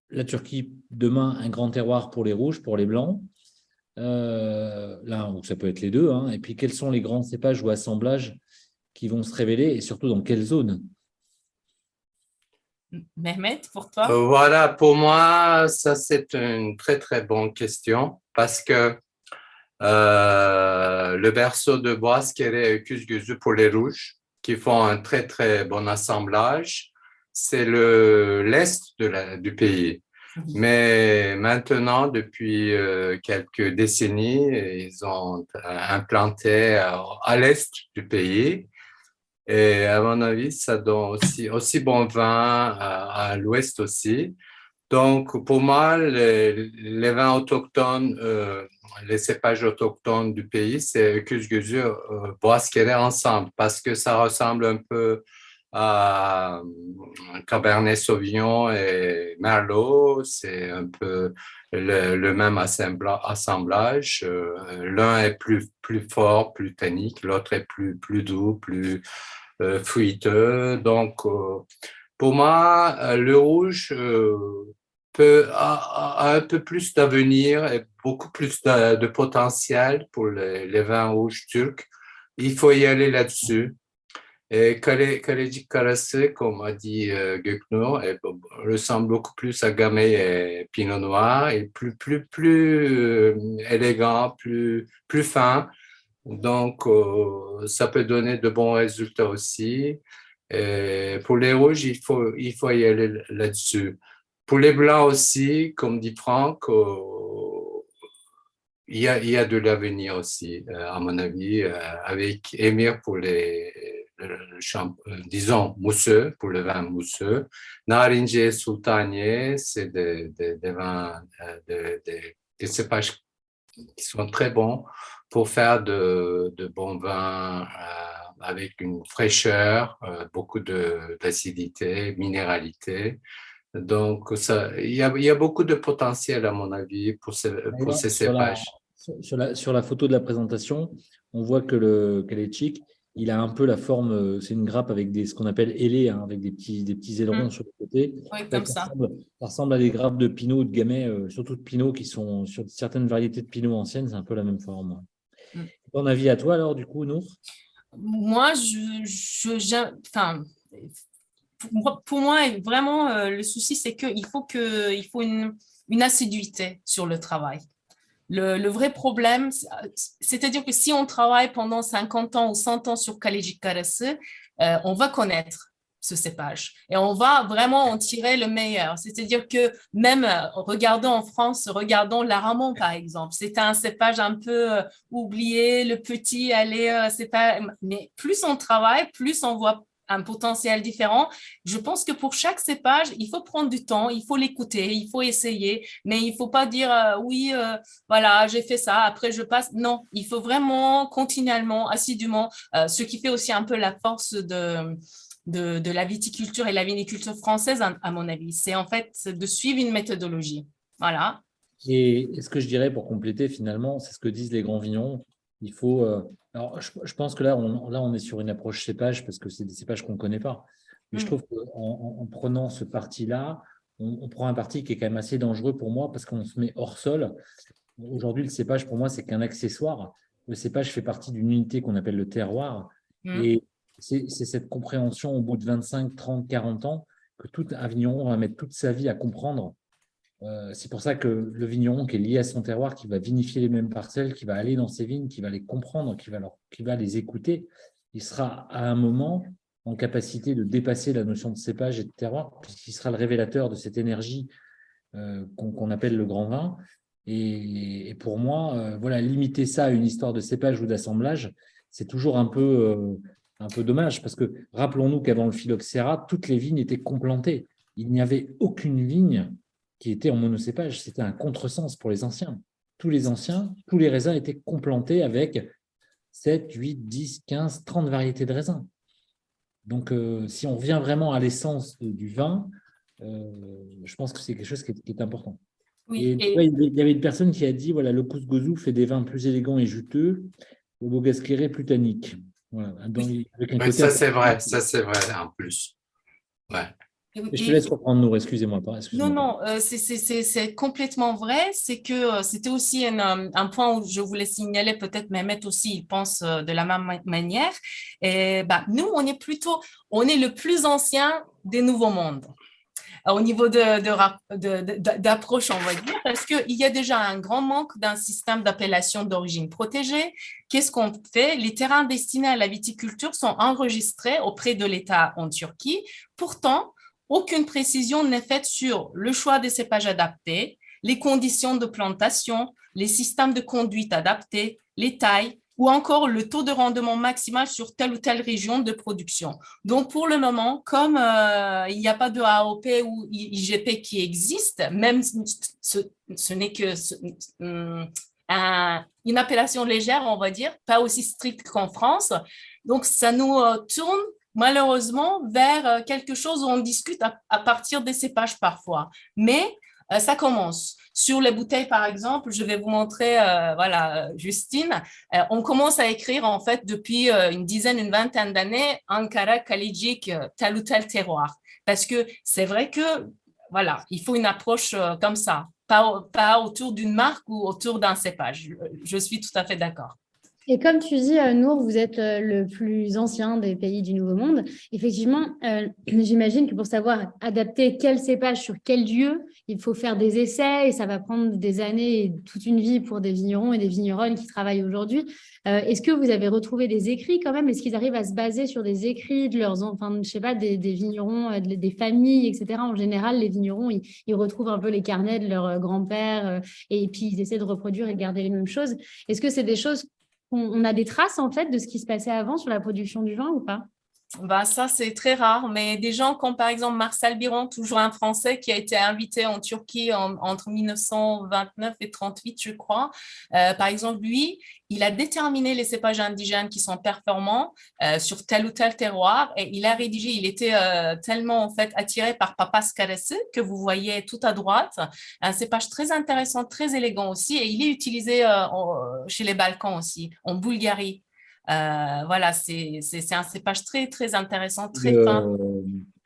la Turquie, demain, un grand terroir pour les rouges, pour les blancs. Là, ça peut être les deux. Hein. Et puis, quels sont les grands cépages ou assemblages qui vont se révéler et surtout dans quelle zone? Mehmet, pour toi? Voilà, pour moi, ça c'est une très très bonne question parce que le berceau de Boğazkere et Küzgüzü pour les rouges qui font un très très bon assemblage, c'est l'est du pays. Mais maintenant, depuis quelques décennies, ils ont implanté à l'est du pays. Et à mon avis, ça donne aussi bon vin à l'ouest aussi. Donc, pour moi, les vins autochtones, les cépages autochtones du pays, c'est Küzgüzü, Boğazkere ensemble, parce que ça ressemble un peu à Cabernet Sauvignon et Merlot. C'est un peu le même assemblage. L'un est plus fort, plus tannique, l'autre est plus doux, plus fruiteux. Donc, pour moi, le rouge a un peu plus d'avenir et beaucoup plus de potentiel pour les vins rouges turcs. Il faut y aller là-dessus. Et Kalecik Karası, comme a dit Göknur, ressemble beaucoup plus à Gamay et Pinot Noir, et plus élégant, plus fin. Donc, ça peut donner de bons résultats aussi. Et pour les rouges, il faut y aller là-dessus. Pour les blancs aussi, comme dit Franck, il y a de l'avenir aussi, à mon avis, avec Emir pour disons, mousseux, pour le vin mousseux. Narince et Sultaniye, c'est des vins, des cépages qui sont très bons pour faire de bons vins avec une fraîcheur, beaucoup d'acidité, minéralité. Donc, il y a beaucoup de potentiel, à mon avis, pour ces cépages. Sur la photo de la présentation, on voit que Kalecik, il a un peu la forme, c'est une grappe avec ce qu'on appelle ailés, hein, avec des petits ailerons sur le côté. Oui, comme ça. Ça ressemble à des grappes de Pinot ou de Gamay, surtout de Pinot, qui sont sur certaines variétés de Pinot anciennes, c'est un peu la même forme. Ton avis à toi, alors, du coup, Nour? Moi, pour moi, vraiment, le souci, c'est qu'il faut une assiduité sur le travail. Le vrai problème, c'est-à-dire que si on travaille pendant 50 ans ou 100 ans sur Kalecik Karası, on va connaître ce cépage et on va vraiment en tirer le meilleur. C'est-à-dire que même, regardons en France, regardons l'Aramon par exemple, c'est un cépage un peu oublié, le petit, mais plus on travaille, plus on voit un potentiel différent. Je pense que pour chaque cépage, il faut prendre du temps, il faut l'écouter, il faut essayer, mais il ne faut pas dire oui, voilà, j'ai fait ça, après je passe. Non, il faut vraiment continuellement, assidûment, ce qui fait aussi un peu la force de la viticulture et la viniculture française, à mon avis. C'est en fait de suivre une méthodologie. Voilà. Et ce que je dirais pour compléter, finalement, c'est ce que disent les grands vignerons. Il faut. Alors, je pense que là, on est sur une approche cépage parce que c'est des cépages qu'on ne connaît pas. Mais je trouve qu'en prenant ce parti-là, on prend un parti qui est quand même assez dangereux pour moi parce qu'on se met hors sol. Aujourd'hui, le cépage, pour moi, c'est qu'un accessoire. Le cépage fait partie d'une unité qu'on appelle le terroir. Et c'est cette compréhension au bout de 25, 30, 40 ans que tout un vigneron va mettre toute sa vie à comprendre. C'est pour ça que le vigneron qui est lié à son terroir, qui va vinifier les mêmes parcelles, qui va aller dans ses vignes, qui va les comprendre, qui va les écouter, il sera à un moment en capacité de dépasser la notion de cépage et de terroir, puisqu'il sera le révélateur de cette énergie qu'on appelle le grand vin. Et pour moi, voilà, limiter ça à une histoire de cépage ou d'assemblage, c'est toujours un peu dommage, parce que rappelons-nous qu'avant le phylloxéra, toutes les vignes étaient complantées. Il n'y avait aucune vigne qui était en monocépage. C'était un contresens pour les anciens. Tous les raisins étaient complantés avec 7, 8, 10, 15, 30 variétés de raisins. Donc, si on revient vraiment à l'essence du vin, je pense que c'est quelque chose qui est important. Oui, il y avait une personne qui a dit, voilà, le Kousgozou fait des vins plus élégants et juteux, le Bogasquéré plus tannique. Voilà, ça c'est vrai en plus. Ouais. Je te laisse reprendre, Nour, excusez-moi. Non, c'est complètement vrai. C'est que c'était aussi un point où je voulais signaler, peut-être Mehmet aussi, il pense de la même manière. Et, nous, on est le plus ancien des nouveaux mondes. Au niveau d'approche, on va dire, parce qu'il y a déjà un grand manque d'un système d'appellation d'origine protégée. Qu'est-ce qu'on fait? Les terrains destinés à la viticulture sont enregistrés auprès de l'État en Turquie. Pourtant, aucune précision n'est faite sur le choix des cépages adaptés, les conditions de plantation, les systèmes de conduite adaptés, les tailles, ou encore le taux de rendement maximal sur telle ou telle région de production. Donc, pour le moment, comme il n'y a pas de AOP ou IGP qui existe, même ce n'est que une appellation légère, on va dire, pas aussi stricte qu'en France. Donc, ça nous tourne malheureusement vers quelque chose où on discute à partir des cépages parfois. Mais ça commence. Sur les bouteilles, par exemple, je vais vous montrer, voilà, Justine, on commence à écrire en fait depuis une vingtaine d'années Ankara, Kalecik, tel ou tel terroir. Parce que c'est vrai que, voilà, il faut une approche comme ça, pas autour d'une marque ou autour d'un cépage. Je suis tout à fait d'accord. Et comme tu dis, Nour, vous êtes le plus ancien des pays du Nouveau Monde. Effectivement, j'imagine que pour savoir adapter quel cépage sur quel lieu, il faut faire des essais et ça va prendre des années et toute une vie pour des vignerons et des vigneronnes qui travaillent aujourd'hui. Est-ce que vous avez retrouvé des écrits quand même? Est-ce qu'ils arrivent à se baser sur des écrits de leurs, enfin, je sais pas, des vignerons, des familles, etc. En général, les vignerons, ils retrouvent un peu les carnets de leur grand-père et puis ils essaient de reproduire et de garder les mêmes choses. Est-ce que c'est des choses on a des traces en fait de ce qui se passait avant sur la production du vin ou pas? Ça, c'est très rare, mais des gens comme par exemple Marcel Biron, toujours un Français qui a été invité en Turquie entre 1929 et 1938, je crois. Par exemple, lui, il a déterminé les cépages indigènes qui sont performants sur tel ou tel terroir et il a rédigé, il était tellement en fait attiré par Papas Karası que vous voyez tout à droite, un cépage très intéressant, très élégant aussi et il est utilisé chez les Balkans aussi, en Bulgarie. Voilà, c'est un cépage très, très intéressant, très fin.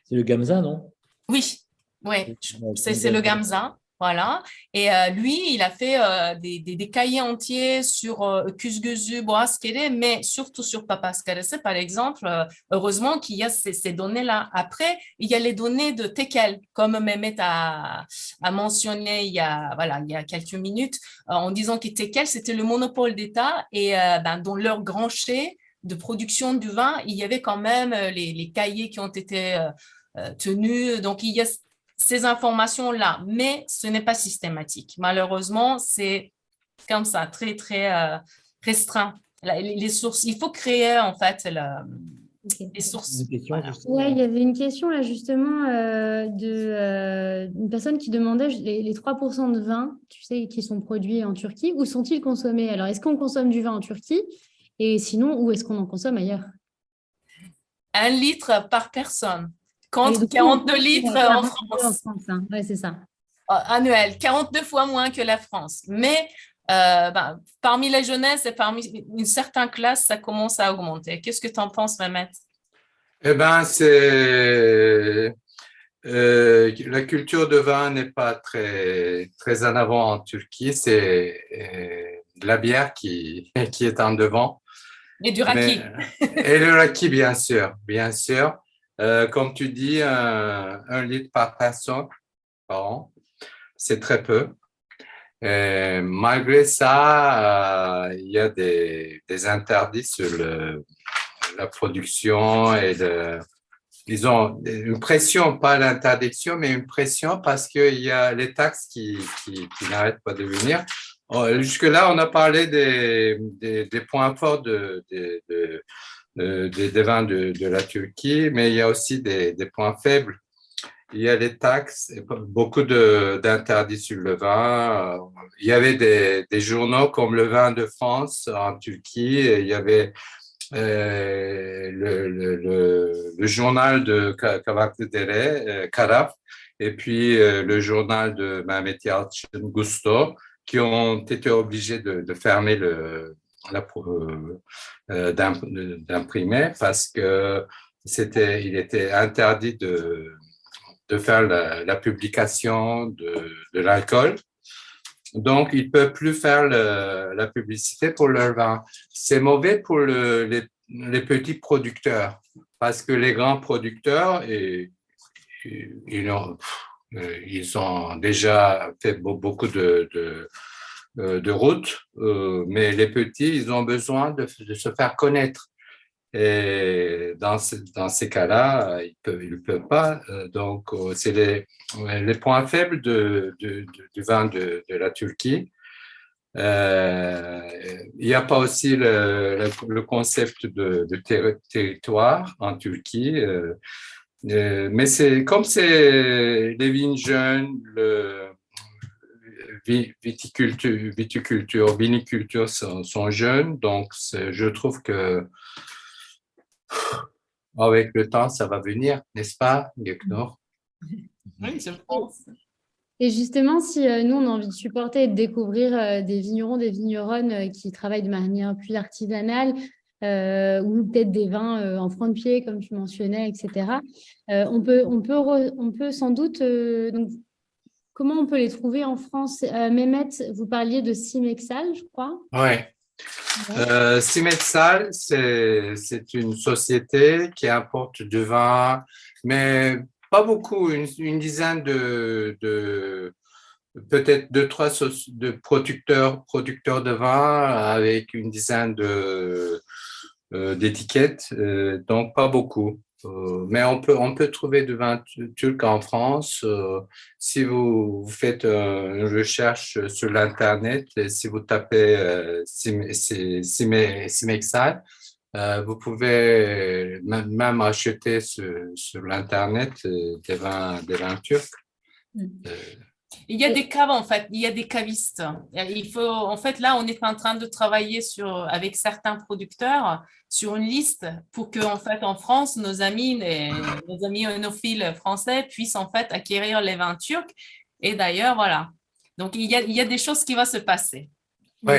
C'est le Gamza, non? Oui, c'est le Gamza. Voilà. Et lui, il a fait des cahiers entiers sur Küzgözü, Boğazkere, mais surtout sur Papazkarası, par exemple. Heureusement qu'il y a ces données-là. Après, il y a les données de Tekel, comme Mehmet a mentionné il y a quelques minutes, en disant que Tekel, c'était le monopole d'État et dans leur grand chai de production du vin, il y avait quand même les cahiers qui ont été tenus. Donc, il y a ces informations-là, mais ce n'est pas systématique. Malheureusement, c'est comme ça, très, très restreint. Les sources, il faut créer en fait les sources. Voilà. Ouais, il y avait une question là justement d'une personne qui demandait les 3% de vin, tu sais, qui sont produits en Turquie, où sont-ils consommés? Alors, est-ce qu'on consomme du vin en Turquie? Et sinon, où est-ce qu'on en consomme ailleurs? 1 litre par personne. Contre 42 litres en France. Oui, c'est ça. annuel, 42 fois moins que la France. Mais parmi la jeunesse et parmi une certaine classe, ça commence à augmenter. Qu'est-ce que tu en penses, Mehmet? Eh ben, la culture de vin n'est pas très, très en avant en Turquie. C'est la bière qui est en devant. Et du raki. Et le raki, bien sûr, bien sûr. Comme tu dis, 1 litre par personne par an, c'est très peu. Malgré ça, il y a des interdits sur la production ils ont une pression, pas l'interdiction, mais une pression parce qu'il y a les taxes qui n'arrêtent pas de venir. Jusque-là, on a parlé des points forts des vins de la Turquie, mais il y a aussi des points faibles. Il y a les taxes, beaucoup d'interdits sur le vin. Il y avait des journaux comme Le Vin de France en Turquie. Et il y avait le journal de Kavaklıdere, Karaf, et puis le journal de Mehmet Yalçın Gusto, qui ont été obligés de fermer d'imprimer parce que il était interdit de faire la publication de l'alcool. Donc, ils ne peuvent plus faire la publicité pour leur vin. C'est mauvais pour les petits producteurs parce que les grands producteurs, ils ont déjà fait beaucoup de routes, mais les petits, ils ont besoin de se faire connaître. Et dans ces cas-là, ils ne peuvent pas. Donc, c'est les points faibles du vin de la Turquie. Il n'y a pas aussi le concept de territoire en Turquie. Mais comme c'est les vignes jeunes, viticulture, viniculture sont jeunes, donc je trouve que avec le temps, ça va venir, n'est-ce pas, Göknur? Oui, je pense. Et justement, si nous, on a envie de supporter et de découvrir des vignerons, des vigneronnes qui travaillent de manière plus artisanale, ou peut-être des vins en franc de pied, comme tu mentionnais, etc., on peut sans doute... donc, comment on peut les trouver en France? Mehmet, vous parliez de Simexal, je crois. Oui. Simexal, c'est une société qui importe du vin, mais pas beaucoup, une dizaine peut-être 2-3 de producteurs de vin avec une dizaine d'étiquettes, donc pas beaucoup. Mais on peut trouver du vin turc en France. Si vous faites une recherche sur l'Internet, et si vous tapez Simexal, vous pouvez même acheter sur l'Internet des vins turcs. Il y a des caves, en fait, il y a des cavistes. En fait, là, on est en train de travailler avec certains producteurs sur une liste pour que, en fait, en France, nos amis œnophiles français puissent, en fait, acquérir les vins turcs. Et d'ailleurs, voilà. Donc, il y a des choses qui vont se passer. Oui.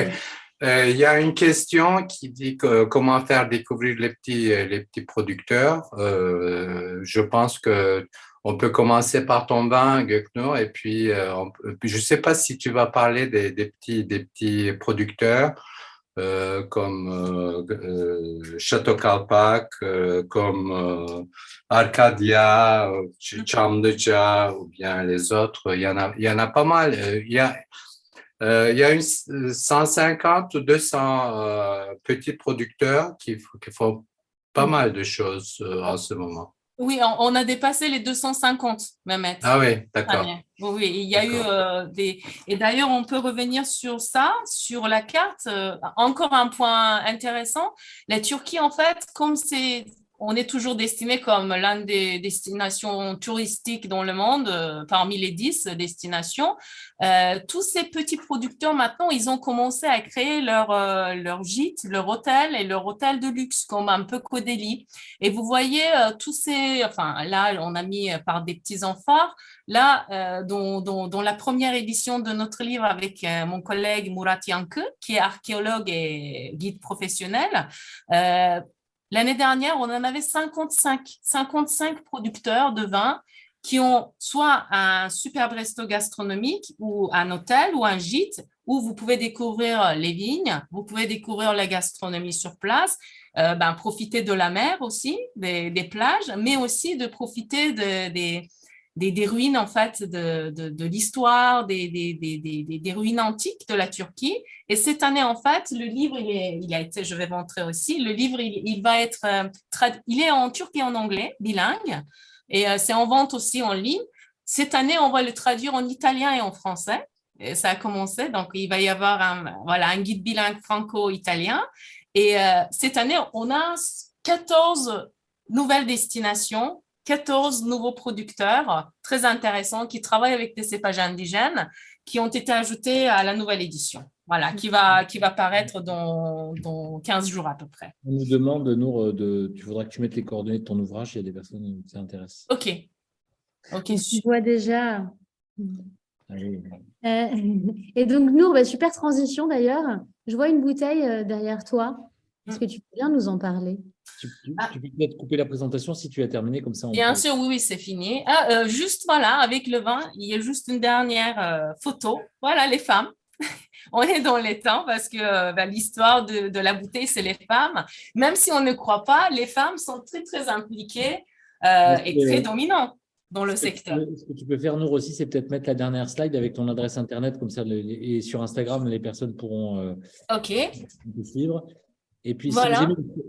Il y a une question qui dit comment faire découvrir les petits producteurs. Je pense que on peut commencer par ton vin, Göknur, et puis je ne sais pas si tu vas parler des petits producteurs comme Château Kalpak, comme Arcadia, Çamlıca ou bien les autres. Il y en a pas mal. Il y a 150 ou 200 petits producteurs qui font pas mal de choses en ce moment. Oui, on a dépassé les 250, Mehmet. Ah oui, d'accord. Oui, il y a eu des... Et d'ailleurs, on peut revenir sur ça, sur la carte. Encore un point intéressant. La Turquie, en fait, comme c'est on est toujours destiné comme l'une des destinations touristiques dans le monde, parmi les 10 destinations. Tous ces petits producteurs, maintenant, ils ont commencé à créer leur gîte, leur hôtel et leur hôtel de luxe, comme un peu Caudalie. Et vous voyez, enfin, là, on a mis par des petits amphores. Là, dans la première édition de notre livre avec mon collègue Murat Yankı, qui est archéologue et guide professionnel, l'année dernière, on en avait 55 producteurs de vin qui ont soit un superbe resto gastronomique ou un hôtel ou un gîte où vous pouvez découvrir les vignes, vous pouvez découvrir la gastronomie sur place, profiter de la mer aussi, des plages, mais aussi de profiter des ruines en fait de l'histoire, des ruines antiques de la Turquie. Et cette année en fait, le livre il a été, je vais montrer aussi, le livre il va être il est en turc et en anglais, bilingue, et c'est en vente aussi en ligne. Cette année, on va le traduire en italien et en français. Et ça a commencé, donc il va y avoir un guide bilingue franco-italien. Et cette année, on a 14 nouvelles destinations, 14 nouveaux producteurs très intéressants qui travaillent avec des cépages indigènes qui ont été ajoutés à la nouvelle édition. Voilà, qui va paraître dans 15 jours à peu près. On nous demande, Nour, tu voudrais que tu mettes les coordonnées de ton ouvrage, il y a des personnes qui s'intéressent. Ok, Je vois déjà. Allez. Et donc, Nour, super transition d'ailleurs. Je vois une bouteille derrière toi. Est-ce que tu peux bien nous en parler? Tu peux peut-être couper la présentation si tu as terminé, comme ça. Bien sûr, oui, c'est fini. Juste voilà, avec le vin, il y a juste une dernière photo. Voilà, les femmes. On est dans les temps parce que l'histoire de la bouteille, c'est les femmes. Même si on ne croit pas, les femmes sont très, très impliquées et très dominantes dans le secteur. Ce que tu peux faire, Nour, aussi, c'est peut-être mettre la dernière slide avec ton adresse Internet, comme ça, et sur Instagram, les personnes pourront te suivre. Et puis, voilà.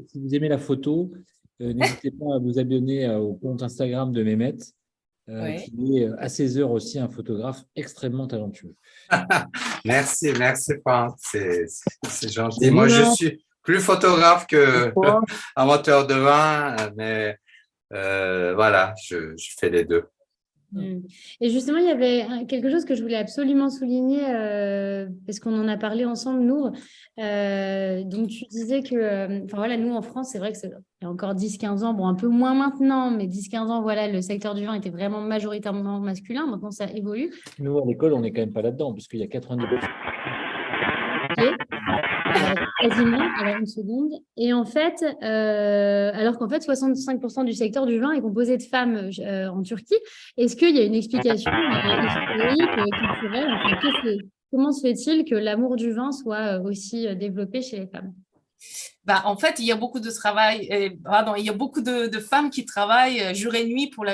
si vous aimez la photo, n'hésitez pas à vous abonner au compte Instagram de Mehmet, qui est à ses heures aussi un photographe extrêmement talentueux. Merci Franck, c'est gentil. Moi, je suis plus photographe que amateur de vin, mais voilà, je fais les deux. Et justement, il y avait quelque chose que je voulais absolument souligner parce qu'on en a parlé ensemble, Nour. Donc, tu disais que, voilà, nous en France, c'est vrai que il y a encore 10-15 ans, bon, un peu moins maintenant, mais 10-15 ans, voilà, le secteur du vin était vraiment majoritairement masculin. Maintenant, ça évolue. Nous, à l'école, on n'est quand même pas là-dedans, puisqu'il y a 90%. Ok. Quasiment, alors une seconde. Et en fait, alors qu'en fait, 65% du secteur du vin est composé de femmes en Turquie, est-ce qu'il y a une explication historique, culturelle? Enfin, comment se fait-il que l'amour du vin soit aussi développé chez les femmes? En fait, il y a beaucoup de travail, il y a beaucoup de femmes qui travaillent jour et nuit pour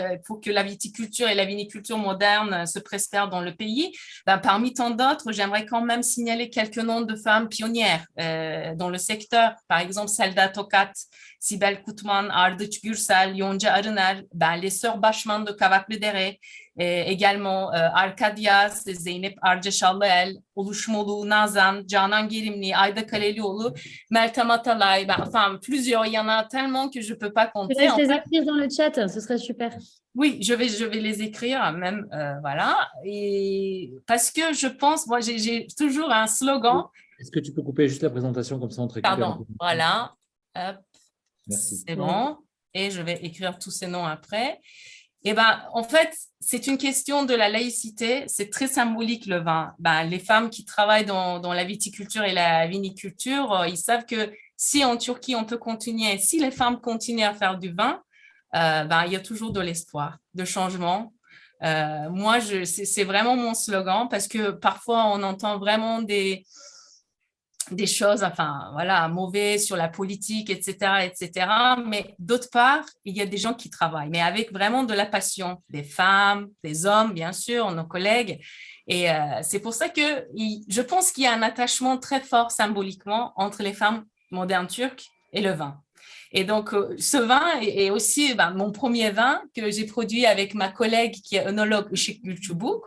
que la viticulture et la viniculture moderne se prospèrent dans le pays. Parmi tant d'autres, j'aimerais quand même signaler quelques noms de femmes pionnières dans le secteur. Par exemple, Selda Tokat, Sibel Kutman, Ardıç Gürsel, Yonca Arıner, les sœurs Başman de Kavaklıdere, également Arkadias, Zeynep Arcaşallıel, Oluşmolu, Nazan, Canan Gerimli, Ayda Kalelioğlu, Meltem Atalay, enfin plusieurs, il y en a tellement que je ne peux pas compter. Je vais les écrire dans le chat, ce serait super. Oui, je vais les écrire même, voilà. Et parce que je pense, moi j'ai toujours un slogan. Est-ce que tu peux couper juste la présentation comme ça on te récupère? Pardon, voilà. Hop. Merci. C'est bon. Et je vais écrire tous ces noms après. Et en fait, c'est une question de la laïcité. C'est très symbolique le vin. Les femmes qui travaillent dans la viticulture et la viniculture, ils savent que si en Turquie on peut continuer, si les femmes continuent à faire du vin, il y a toujours de l'espoir, de changement. Moi, c'est vraiment mon slogan parce que parfois on entend vraiment des choses, enfin, voilà, mauvais sur la politique, etc. Mais d'autre part, il y a des gens qui travaillent, mais avec vraiment de la passion, des femmes, des hommes, bien sûr, nos collègues. Et c'est pour ça que je pense qu'il y a un attachement très fort symboliquement entre les femmes modernes turques et le vin. Et donc, ce vin est aussi mon premier vin que j'ai produit avec ma collègue qui est œnologue chez Gülçubuk.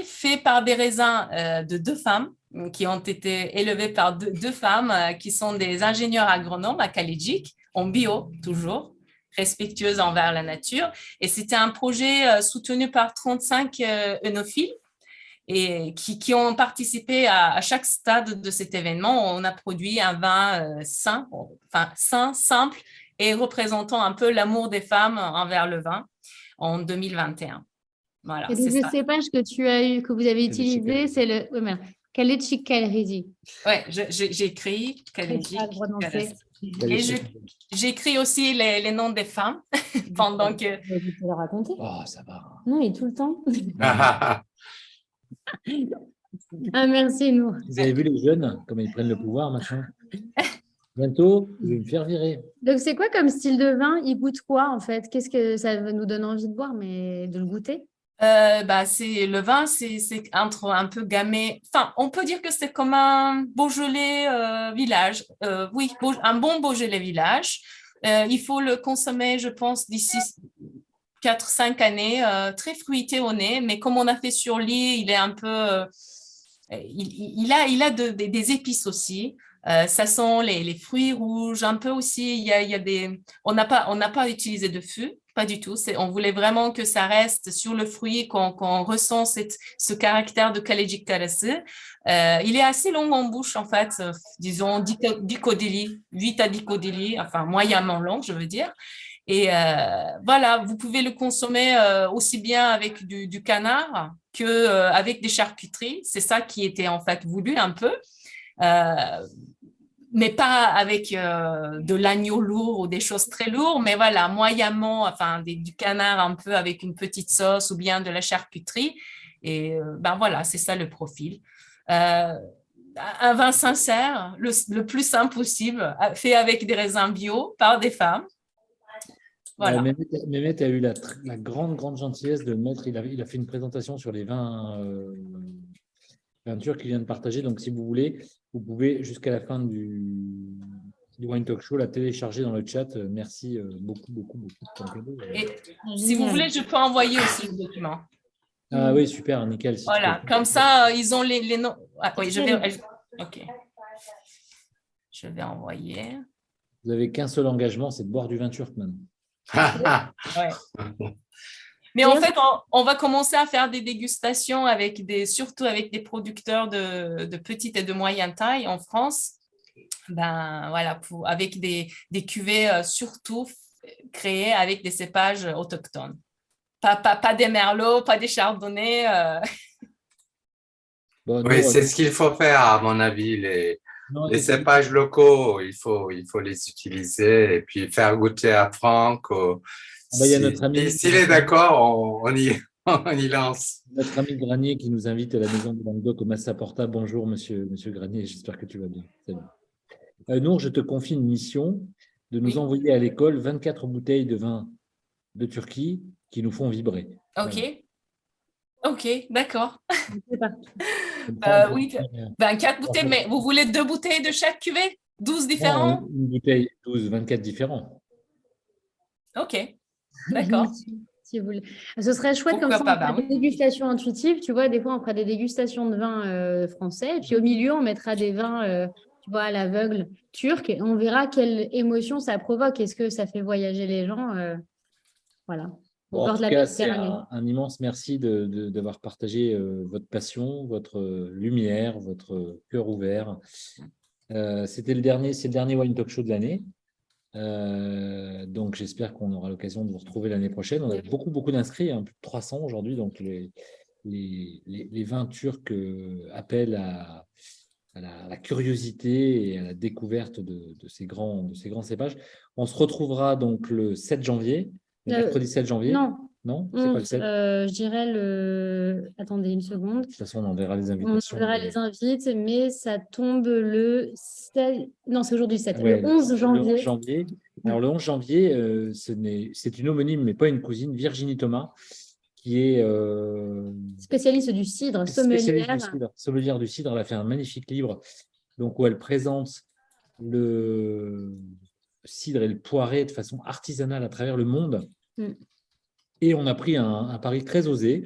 Fait par des raisins de 2 femmes qui ont été élevées par deux femmes qui sont des ingénieurs agronomes à Kalecik. en bio, toujours, respectueuse envers la nature. Et c'était un projet soutenu par 35 œnophiles et qui ont participé à chaque stade de cet événement. On a produit un vin sain, simple et représentant un peu l'amour des femmes envers le vin en 2021. Voilà, Et c'est donc, le ça. cépage que vous avez utilisé, c'est le Caleci Calrisi. Oui, j'ai écrit Kalejik. Pas prononcé. Et j'ai écrit aussi les noms des femmes pendant que… Vous pouvez le raconter? Oh, ça va. Non, il est tout le temps. Ah, merci, Nour. Vous avez vu les jeunes, comment ils prennent le pouvoir maintenant? Bientôt, je vais me faire virer. Donc, c'est quoi comme style de vin? Il goûte quoi, en fait? Qu'est-ce que ça nous donne envie de boire, mais de le goûter? Le vin, c'est un peu gamay. Enfin, on peut dire que c'est comme un Beaujolais village. Oui, un bon Beaujolais village. Il faut le consommer, je pense, d'ici 4-5 années, très fruité au nez. Mais comme on a fait sur l'île, il est un peu… il a des épices aussi. Ça sent les fruits rouges, un peu aussi. Il y a des… On n'a pas utilisé de fût. Pas du tout. On voulait vraiment que ça reste sur le fruit, qu'on ressent ce caractère de Kalejik Karası. Il est assez long en bouche, en fait, disons 10 codélis, 8 à 10 codélis, enfin moyennement long, je veux dire. Et voilà, vous pouvez le consommer aussi bien avec du canard qu'avec des charcuteries. C'est ça qui était en fait voulu un peu. Mais pas avec de l'agneau lourd ou des choses très lourdes, mais voilà, moyennement, enfin, du canard un peu avec une petite sauce ou bien de la charcuterie. Et voilà, c'est ça le profil. Un vin sincère, le plus simple possible, fait avec des raisins bio par des femmes. Voilà. Mehmet a eu la grande gentillesse de mettre, il a fait une présentation sur les vins turcs qu'il vient de partager. Donc, si vous voulez, vous pouvez, jusqu'à la fin du Wine Talk Show, la télécharger dans le chat. Merci beaucoup. Et si vous voulez, je peux envoyer aussi le document. Ah oui, super, nickel. Voilà, comme ça, ils ont les noms. Ah, oui, OK. Je vais envoyer. Vous n'avez qu'un seul engagement, c'est de boire du vin turc maintenant. Ouais. Mais en fait, on va commencer à faire des dégustations surtout avec des producteurs de petite et de moyenne taille en France. Voilà, avec des cuvées surtout créées avec des cépages autochtones. Pas des merlots, pas des chardonnays. Oui, c'est ce qu'il faut faire, à mon avis. Les cépages locaux, il faut les utiliser et puis faire goûter à Franck. S'il est d'accord, on y lance. Notre ami Granier qui nous invite à la maison de Languedoc au Massa Porta. Bonjour, monsieur Granier, j'espère que tu vas bien. Salut. Nour, je te confie une mission de nous envoyer à l'école 24 bouteilles de vin de Turquie qui nous font vibrer. OK. Voilà. OK, d'accord. Oui, 24 bouteilles, mais vous voulez 2 bouteilles de chaque cuvée? 12 différents? Non, une bouteille, 12, 24 différents. OK, d'accord. Si vous voulez. Ce serait chouette. Pourquoi comme ça, on fera des dégustations intuitives. Tu vois, des fois, on fera des dégustations de vins français. Et puis, au milieu, on mettra des vins, tu vois, à l'aveugle turcs. Et on verra quelle émotion ça provoque. Est-ce que ça fait voyager les gens Voilà. Bon, en tout cas, c'est un immense merci d'avoir partagé votre passion, votre lumière, votre cœur ouvert. C'est le dernier Wine Talk Show de l'année. Donc, j'espère qu'on aura l'occasion de vous retrouver l'année prochaine. On a beaucoup d'inscrits, plus de 300 aujourd'hui. Donc, les vins turcs appellent à la curiosité et à la découverte de ces grands cépages. On se retrouvera donc le 7 janvier. Le mercredi 7 janvier. Non, c'est pas le 7. Je dirais le… Attendez une seconde. De toute façon, on enverra les invitations. On enverra les invites, mais ça tombe le 7… Non, c'est aujourd'hui le 7. Ouais, le 11 janvier. Le 11 janvier. Alors, le 11 janvier, c'est une homonyme, mais pas une cousine, Virginie Thomas, qui est… spécialiste du cidre, sommelière du cidre. Elle a fait un magnifique livre donc, où elle présente le cidre et le poiré de façon artisanale à travers le monde. Et on a pris un pari très osé,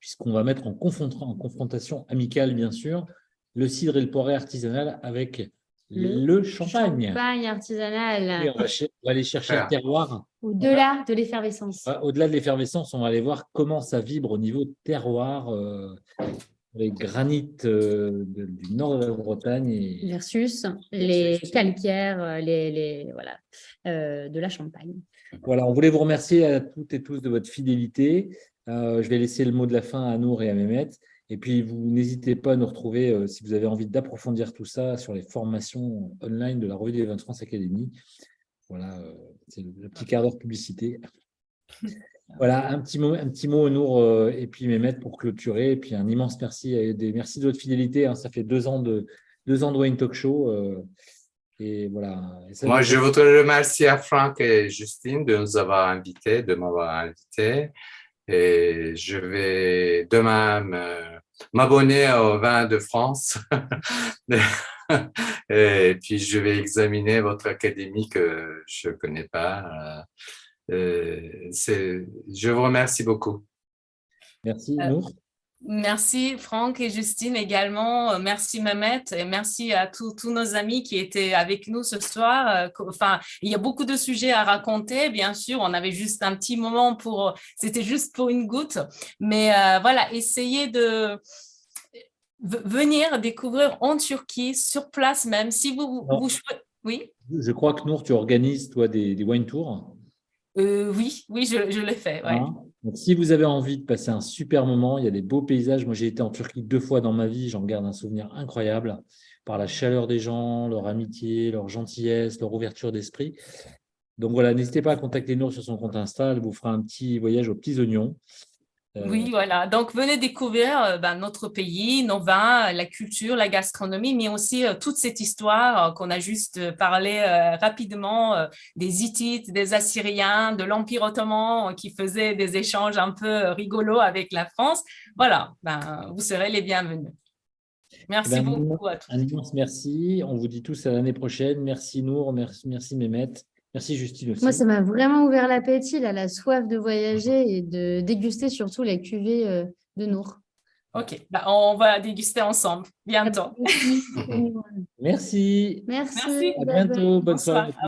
puisqu'on va mettre en confrontation amicale, bien sûr, le cidre et le poiré artisanal avec le champagne. Champagne artisanal. Oui, on va aller chercher le terroir. Au-delà de l'effervescence. Au-delà de l'effervescence, on va aller voir comment ça vibre au niveau terroir, les granites du nord de la Bretagne. Versus les calcaires, voilà, de la Champagne. Voilà, on voulait vous remercier à toutes et tous de votre fidélité. Je vais laisser le mot de la fin à Nour et à Mehmet. Et puis, vous n'hésitez pas à nous retrouver si vous avez envie d'approfondir tout ça sur les formations online de la Revue des Vins de France Académie. Voilà, c'est le petit quart d'heure publicité. Voilà, un petit mot, Nour et puis Mehmet pour clôturer. Et puis, un immense merci. Merci de votre fidélité. Hein. Ça fait 2 ans de Wine Talk Show. Et voilà. Et Moi, je voudrais remercier Franck et Justine de nous avoir invités, de m'avoir invité. Et je vais demain m'abonner au vin de France. Et puis, je vais examiner votre académie que je ne connais pas. Je vous remercie beaucoup. Merci, Nour. Merci Franck et Justine également. Merci Mehmet et merci à tous nos amis qui étaient avec nous ce soir. Enfin, il y a beaucoup de sujets à raconter, bien sûr. On avait juste un petit moment c'était juste pour une goutte. Mais voilà, essayez de venir découvrir en Turquie, sur place même. Si vous oui. Je crois que Nour, tu organises, toi, des wine tours. Oui, je l'ai fait. Ouais. Hein, donc, si vous avez envie de passer un super moment, il y a des beaux paysages. Moi, j'ai été en Turquie 2 fois dans ma vie. J'en garde un souvenir incroyable par la chaleur des gens, leur amitié, leur gentillesse, leur ouverture d'esprit. Donc voilà, n'hésitez pas à contacter Nour sur son compte Insta. Elle vous fera un petit voyage aux petits oignons. Oui, voilà. Donc, venez découvrir notre pays, nos vins, la culture, la gastronomie, mais aussi toute cette histoire qu'on a juste parlé rapidement des Hittites, des Assyriens, de l'Empire ottoman qui faisait des échanges un peu rigolos avec la France. Voilà, vous serez les bienvenus. Merci beaucoup à tous. Un immense merci. On vous dit tous à l'année prochaine. Merci Nour, merci Mehmet. Merci Justine aussi. Moi, ça m'a vraiment ouvert l'appétit, la soif de voyager et de déguster surtout la cuvée de Nour. Ok, on va déguster ensemble bientôt. Merci. Merci. À bientôt. Bonne soirée.